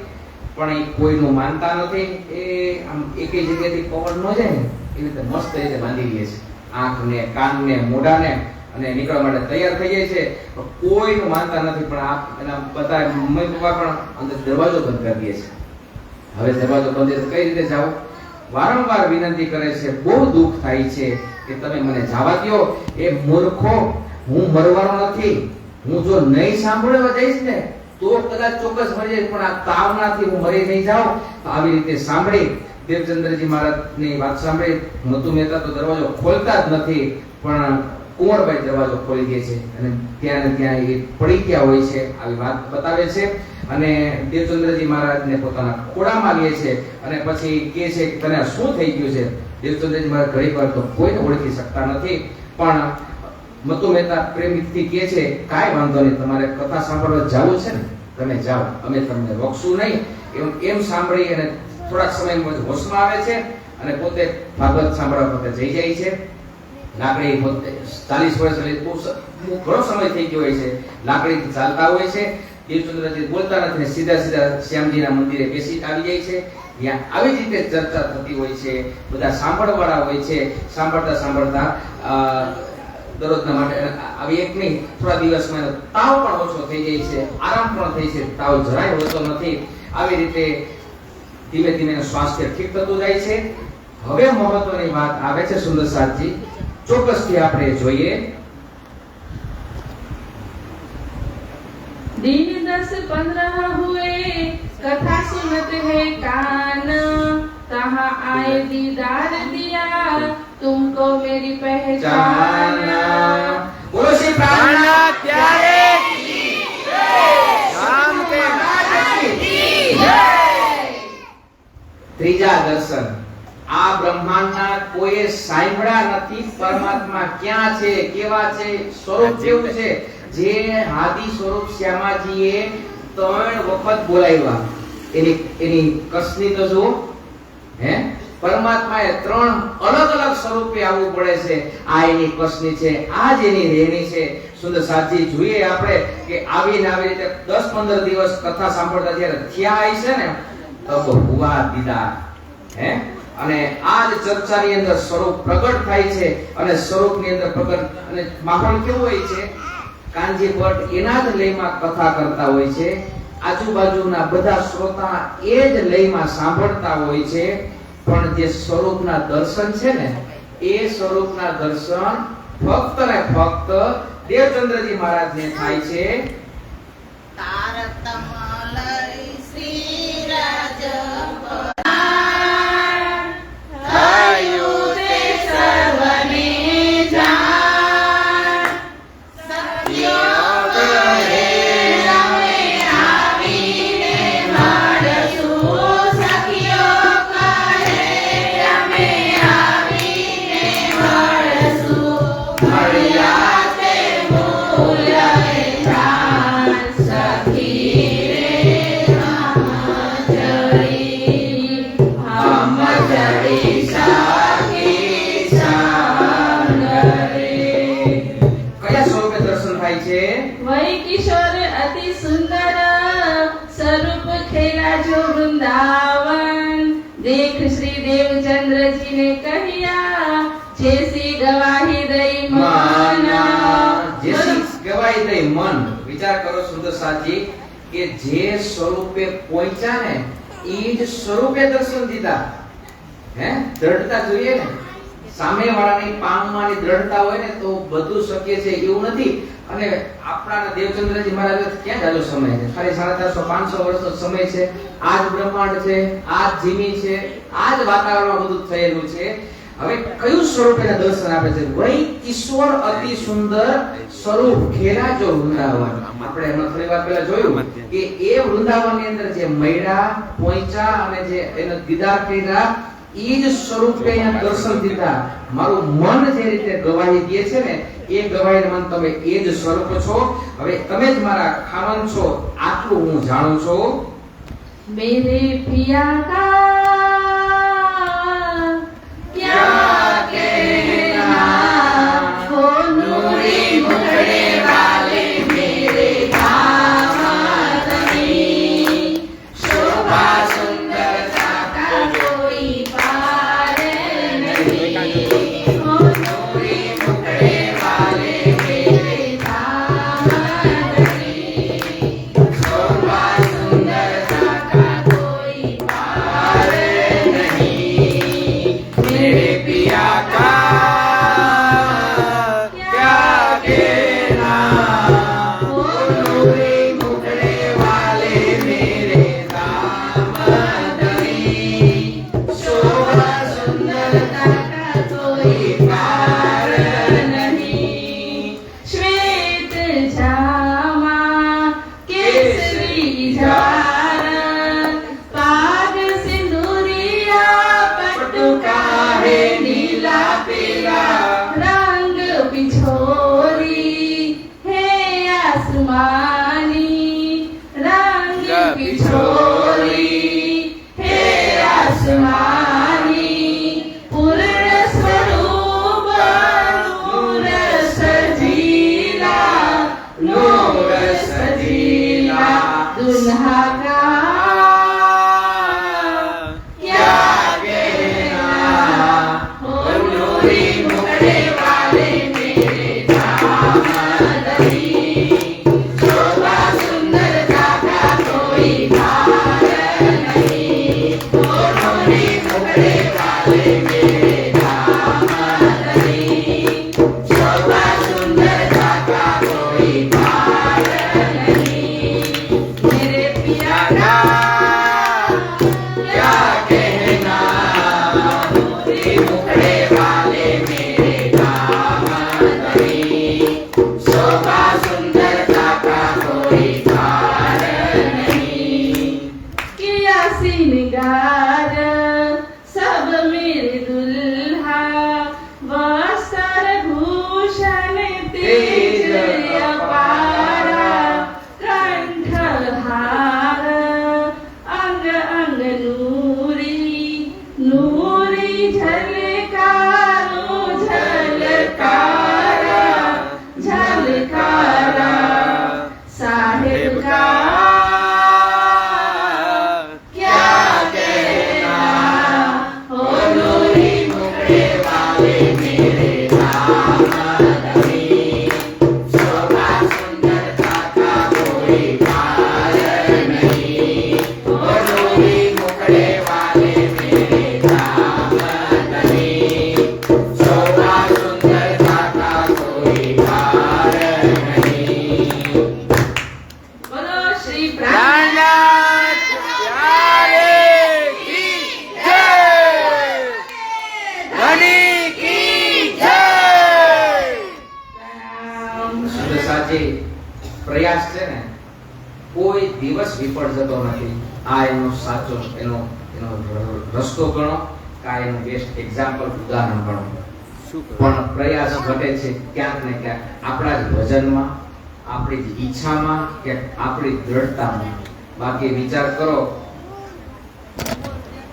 પણ એ કોઈનું માનતા નથી. એ આમ એકે જગ્યાએથી પવન ન જાય ને એવી રીતે મસ્ત રીતે બાંધી દે છે આંખને, કાનને, મોઢાને, અને નીકળવા માટે તૈયાર થઈ જાય છે. કોઈનું માનતા નથી, પણ આ એના બધા મમ્મી પપ્પા પણ અંદર દરવાજો બંધ કરી દે છે. હવે દરવાજો બંધ છે કઈ રીતે જાવ? વારંવાર વિનંતી કરે છે. બહુ દુઃખ થાય છે કે તમે મને જવા દો. એ મૂર્ખો, હું મરવાનો નથી. હું જો નહીં સાંભળવા જઈશ ને તો કદાચ ચોક્કસ મરી જઈશ, પણ આ તાવનાથી હું મરી નહીં જાઉં. આવી રીતે સાંભળી દેવચંદ્રજી મહારાજની વાત સાંભળી મતુ મહેતા તો દરવાજો ખોલતા જ નથી, પણ કુંવરભાઈ દરવાજો ખોલી દે છે અને ત્યાં ને ત્યાં એ પડી ગયા હોય છે. આવી વાત બતાવે છે અને દેવચંદ્રજી મહારાજને પોતાના ખોળામાં લે છે અને પછી કહે છે કે તને શું થઈ ગયું છે? દેવચંદ્રજી મહારાજ ઘણી વાર તો કોઈને ઓળખી શકતા નથી, પણ મતુ મહેતા પ્રેમિકથી કહે છે કાંઈ વાંધો નહીં, તમારે કથા સાંભળવા જવું છે ને તમે જાઓ, અમે તમને રોકશું નહીં. એમ સાંભળી અને થોડાક સમયમાં હોશમાં આવે છે અને પોતે ભાગવત સાંભળવા પોતે જઈ જાય છે. લાકડી 40 વર્ષ ઘણો સમય થઈ ગયો હોય છે, લાકડીથી ચાલતા હોય છે. દેવચંદ્રજી બોલતા નથી, સીધા શ્યામજીના મંદિરે બેસી આવી જાય છે. ત્યાં આવી જ રીતે ચર્ચા થતી હોય છે, બધા સાંભળવાળા હોય છે. સાંભળતા દરરોજના માટે આવી એક નહીં, થોડા દિવસમાં તાવ પણ ઓછો થઈ જાય છે, આરામ પણ થઈ છે, તાવ જરાય હોતો નથી. આવી રીતે ધીમે ધીમે સ્વાસ્થ્ય ઠીક થતું જાય છે. હવે મહત્વની વાત આવે છે સુંદર સાથજી, ચોક્કસથી આપણે જોઈએ. दिन 10-15 हुए कथा सुनत है कान, कहाँ आए दीदार दिया तुमको मेरी पहचान. બોલો શ્રી પ્રાણનાથ ત્યારે રામ કે ત્રીજા દર્શન. આ બ્રહ્માંડના કોઈએ સાંભળ્યા નથી. પરમાત્મા ક્યાં છે, કેવા છે, સ્વરૂપ કેવું છે, જે આદિ સ્વરૂપ શ્યામાજીએ 3 વખત બોલાવ્યા. એની કસની તો જુઓ. પરમાત્માએ 3 અલગ અલગ સ્વરૂપે આવવું પડે છે. આ એની કસની છે, આ જ એની રેણી છે. સુંદર સાચી જોઈએ આપણે કે આવીને આવી રીતે 10-15 દિવસ કથા સાંભળતા જ્યારે થયા છે ને તો હુવા દીદા. અને આ જ ચર્ચાની અંદર સ્વરૂપ પ્રગટ થાય છે અને સ્વરૂપની અંદર પ્રગટ અને માહોલ કેવો હોય છે? કાનજી ભટ્ટ એના જ લયમાં કથા કરતા હોય છે. આજુબાજુના બધા શ્રોતા એ જ લયમાં સાંભળતા હોય છે, પણ જે સ્વરૂપના દર્શન છે ને એ સ્વરૂપના દર્શન ફક્ત ને ફક્ત દેવચંદ્રજી મહારાજને થાય છે. वही किशोर अति सुंदर स्वरूप खेला जो वृंदावन, देख श्री देवचंद्र जी ने कहिया जैसी गवाही दई मन. જેસી ગવાહી દઈ મન. વિચાર કરો સુંદર સાજી કે જે સ્વરૂપે પહોંચ્યા ને એ જ સ્વરૂપે દર્શન દીધા. દ્રઢતા જોઈએ ને, સામે વાળાની પામવાની દ્રઢતા હોય ને તો બધું શક્ય છે એવું નથી. અને આપણા દેવચંદ્રજી મહારાજ ક્યાં જાજો સમય છે? ખાલી 450-500 વર્ષનો સમય છે. આ જ બ્રહ્માંડ છે, આ જ જીવી છે, આ જ વાતાવરણમાં બધું થયેલું છે. હવે કયું સ્વરૂપ એના દર્શન આપે છે? વહી ઈશ્વર અતિ સુંદર સ્વરૂપ ખેલા જો વૃંદાવન. આપણે એમાં થોડી વાર પહેલા જોયું કે એ વૃંદાવનની અંદર જે મૈડા પહોંચ્યા અને જે એનો દીદાર કર્યા ઈ જ સ્વરૂપે અહીંયા દર્શન દીધા. મારું મન જે રીતે ગવાહી દે છે ને એ ગવાહી મન તમે એ જ સ્વરૂપ છો. હવે તમે જ મારા ખાવન છો આટલું હું જાણું છું. मेरे पिया का क्या कहना, हो नूरी मुखड़े वाले मेरे दामादनी, शोभा सुंदरता का कोई पार नहीं, हो नूरी मुखड़े वाले मेरे दामादनी, शोभा सुंदरता का कोई पार नहीं, मेरे पिया का क्या कहना, हो नूरी मुखड़े वाले मेरे दामादनी, शोभा सुंदरता का कोई पार नहीं, श्वेत जामा केसरी झार, पाग सिंदूरिया पटुका है नीला पीला, रंग पिछोरी है आसमानी, रंग पिछोरी है आसमानी, पूर्ण स्वरूप नूर सजीला, नूर सजीला, दुल्हा का क्या कहना, हो नूरी मुखड़े वाले मेरे दामादनी, शोभा सुंदरता का कोई पार नहीं, हो नूरी मुखड़े वाले मेरे दामादनी, शोभा सुंदरता का कोई पार नहीं, मेरे पिया का क्या कहना, नूरी मुखड़े वाले मेरे दामादनी, शोभा सुंदरता का कोई पार नहीं, किया श्रृंगार सब मेरे दुल्हा, वस्त्र भूषण तेज अपारा, कंठहार अंग अंग नूरी, नूरी झलकारो झलकारा, झलकारा, साहेब का क्या कहना, हो नूरी मुखड़े वाले मेरे दामादनी, शोभा सुंदरता का कोई पार नहीं, हो नूरी मुखड़े वाले मेरे दामादनी, शोभा सुंदरता का कोई पार नहीं। बोलो श्री प्राणनाथ प्यारे की जय, धनी की जय। શુદ્ધ સાચી પ્રયાસ છે ને કોઈ દિવસ વિફળ જતો નથી. આ એનો સાચો એનો એનો રસ્તો ગણો, કા એનું બેસ્ટ એક્ઝામ્પલ ઉદાહરણ ગણો. પણ પ્રયાસ ઘટે છે ક્યાંક ને ક્યાંક આપણા જ વજનમાં, આપણી જ ઈચ્છામાં, કે આપણી દ્રઢતામાં. બાકી વિચાર કરો,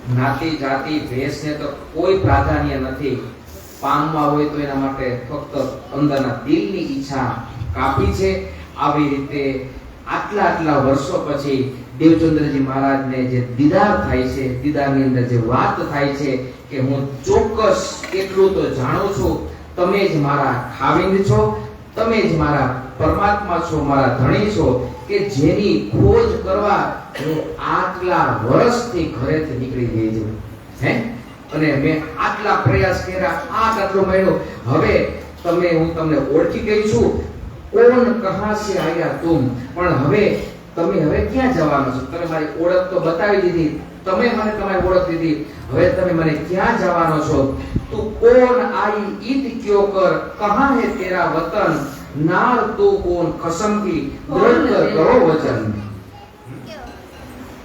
જ્ઞાતિ જાતિ ભેષને તો કોઈ પ્રાધાન્ય નથી. પામવા હોય તો એના માટે ફક્ત અંદરના દિલની ઈચ્છા કાફી છે. આવી રીતે આટલા વર્ષો પછી દેવચંદ્રજી મહારાજને જે દીદાર થાય છે, દીદારની અંદર જે વાત થાય છે કે હું ચોક્કસ એટલું તો જાણું છું, તમે જ મારા ખાવિંદ છો, તમે જ મારા પરમાત્મા છો, મારા ધણી છો, કે જેની ખોજ કરવા હું આટલા વર્ષથી ઘરેથી નીકળી ગઈ છું. હે, અને મેં આટલા પ્રયાસ કર્યા, આટલો મહિનો. હવે હું તમને ઓળખી ગઈ છું. કોણ કહા સે આયા તુમ, પણ હવે તમે ક્યાં જવાનો છો? તમે મારી ઓળખ તો બતાવી દીધી, તમે મને તમારી ઓળખ દીધી, હવે તમે મને ક્યાં જવાનો છો? તું કોણ આઈ ઈદ ક્યો કર, કહા હે તેરા વતન, નાર તું કોણ કસમ કી દ્રઢ કરો વચન.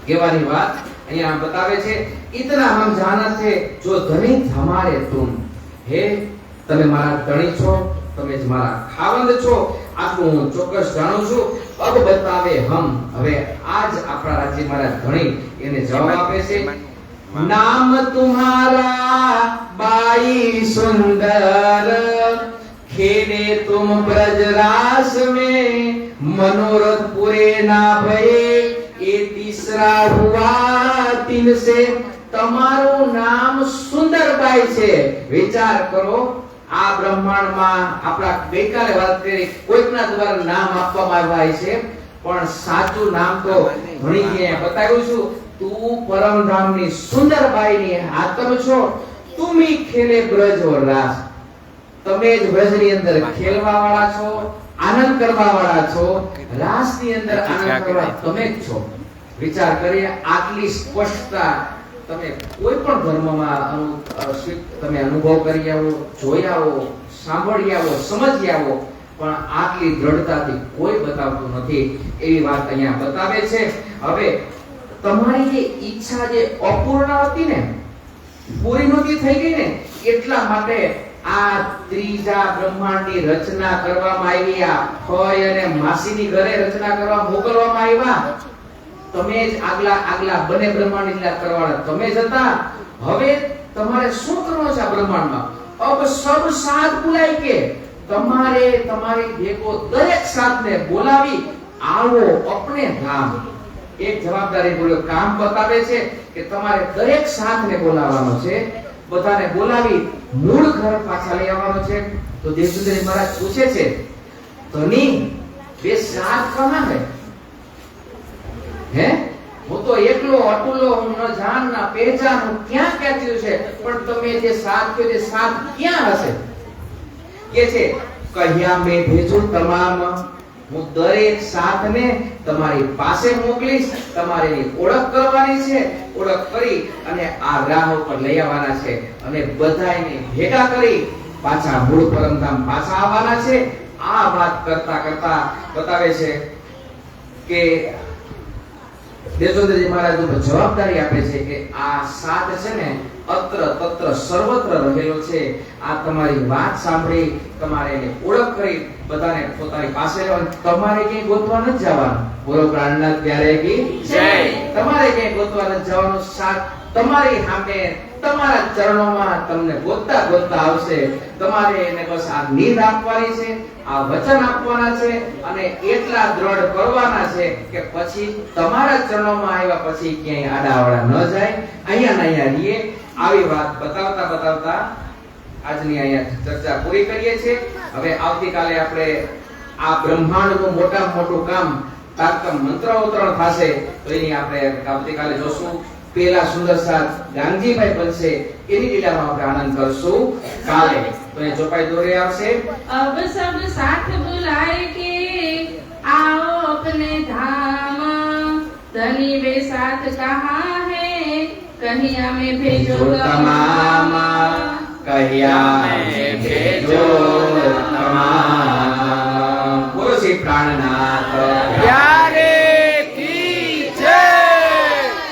કહેવાની વાત અહીંયા બતાવે છે ઇતના હમ જાનત હે જો ધણી હમારે તુમ, હે તમે મારા ધણી છો, તમે જ મારા ખાવંદ છો, આટલું હું ચોક્કસ જાણું છું. અબ બતાવે હમ, હવે આજ આપણા રાજ્ય મારા ધણી એને જવાબ આપે છે, નામ તુમ્હારા બાઈ સુંદર, खेले तुम ब्रज रास में, मनोरथ पूरे ना भये, ये तीसरा हुआ तिन से. તમારું નામ સુંદરબાઈ છે. વિચાર કરો, આ બ્રહ્માંડમાં આપણા ગઈકાલે વાત કરી કોઈકના દ્વારા નામ આપવામાં આવ્યા છે, પણ સાચું નામ તો ઘણીએ બતાવ્યું છું. તું પરમધામની સુંદરબાઈની આત્મ છો. તુમી ખેલે બ્રજ ઓર રાસ, તમે જ બ્રજની અંદર ખેલવા વાળા છો, આનંદ કરવા વાળા છો, રાસની અંદર આનંદ કરવા તમે જ છો. વિચાર કરીએ, આટલી સ્પષ્ટતા તમે કોઈ પણ ધર્મમાં તમે અનુભવ કરી આવો, જોઈ આવો, સાંભળી આવો, સમજી આવો, પણ આટલી દ્રઢતાથી કોઈ બતાવતું નથી. એવી વાત અહીંયા બતાવે છે. હવે તમારી જે ઈચ્છા જે અપૂર્ણ હતી ને, પૂરી નહોતી થઈ ગઈ ને, એટલા માટે આ ત્રીજા બ્રહ્માંડની રચના કરવામાં આવી. આ ફય અને માસીની ઘરે રચના કરવા મોકલવામાં આવ્યા. તમે જ આગલા બને બ્રહ્માંડ લીલા કરવાના તમે જ હતા. હવે તમારે શું કરવાનું છે આ બ્રહ્માંડમાં? અબ સબ સાથ બુલાઈ કે તમારે તમારી ભેગો દરેક સાથને બોલાવી આવો અપને ધામ. એક જવાબદારી બોલ્યો કામ બતાવે છે કે તમારે દરેક સાથને બોલાવવાનો છે, બધાને બોલાવી મૂળ ઘર પાછા લઈ આવવાનો છે. તો દેવસુંદરી મહારાજ પૂછે છે, ધની બે સાથ કહા હે? હું તો એકલો અટુલો, હું ન જાન ના પહેચાન, હું ક્યાં કહેતી છે, પણ તમે જે સાથ કહ્યો તે સાથ ક્યાં હશે? કે છે કહ્યા મેં ભેજું તમામ, હું દરેક સાથને તમારી પાસે મોકલીશ. તમારે એની ઓળખ કરવાની છે, ઓળખ કરી અને આ રાહ ઉપર લઈ આવવાના છે, અને બધાને ભેગા કરી પાછા મૂળ પરમધામ પાછા આવવાના છે. આ વાત કરતા કરતા બતાવે છે કે દેવચંદ્રજી મહારાજ ઉપર જવાબદારી આપે છે કે આ સાથ છે ને અત્ર તત્ર સર્વત્ર રહેલો છે. આ તમારી વાત સાંભળી, તમારે એને ઓળખ કરી બધાને પોતાની પાસે લેવાનું. તમારે ક્યાંય ગોતવા નથી જવાનું. બોલો પ્રાણનાથ પ્યારે કી જય. તમારે ક્યાંય ગોતવા નથી જવાનું. સાથ તમારી સામે તમારા ચરણોમાં તમને ગોતતા ગોતતા આવશે. તમારે એને બસ આ નીંદ આપવાની છે, આ વચન આપવાના છે, અને એટલા દ્રઢ કરવાના છે કે પછી તમારા ચરણોમાં આવ્યા પછી ક્યાંય આડાવડા ન જાય, અહીંયા ને અહીંયા રહીએ. આવી વાત બતાવતા બતાવતા આજની અહીંયા ચર્ચા પૂરી કરીએ છીએ. હવે આવતીકાલે આપણે આ બ્રહ્માંડનું મોટામાં મોટું કામ તારતમ મંત્ર અવતરણ થશે, તો એની આપણે આવતીકાલે જોશું. પેલા સુંદર સાથ ગાંધીભાઈ બનશે, એની લીલામાં આપણે આનંદ કરશું કાલે. તો એ ચોપાઈ દોરે આવશે. अब सब साथ बुलाए के आओ अपने धाम, धनी वे साथ कहाँ है कहिया में भेजो તમામ, કહ્યા મેં ભેજો તમામ.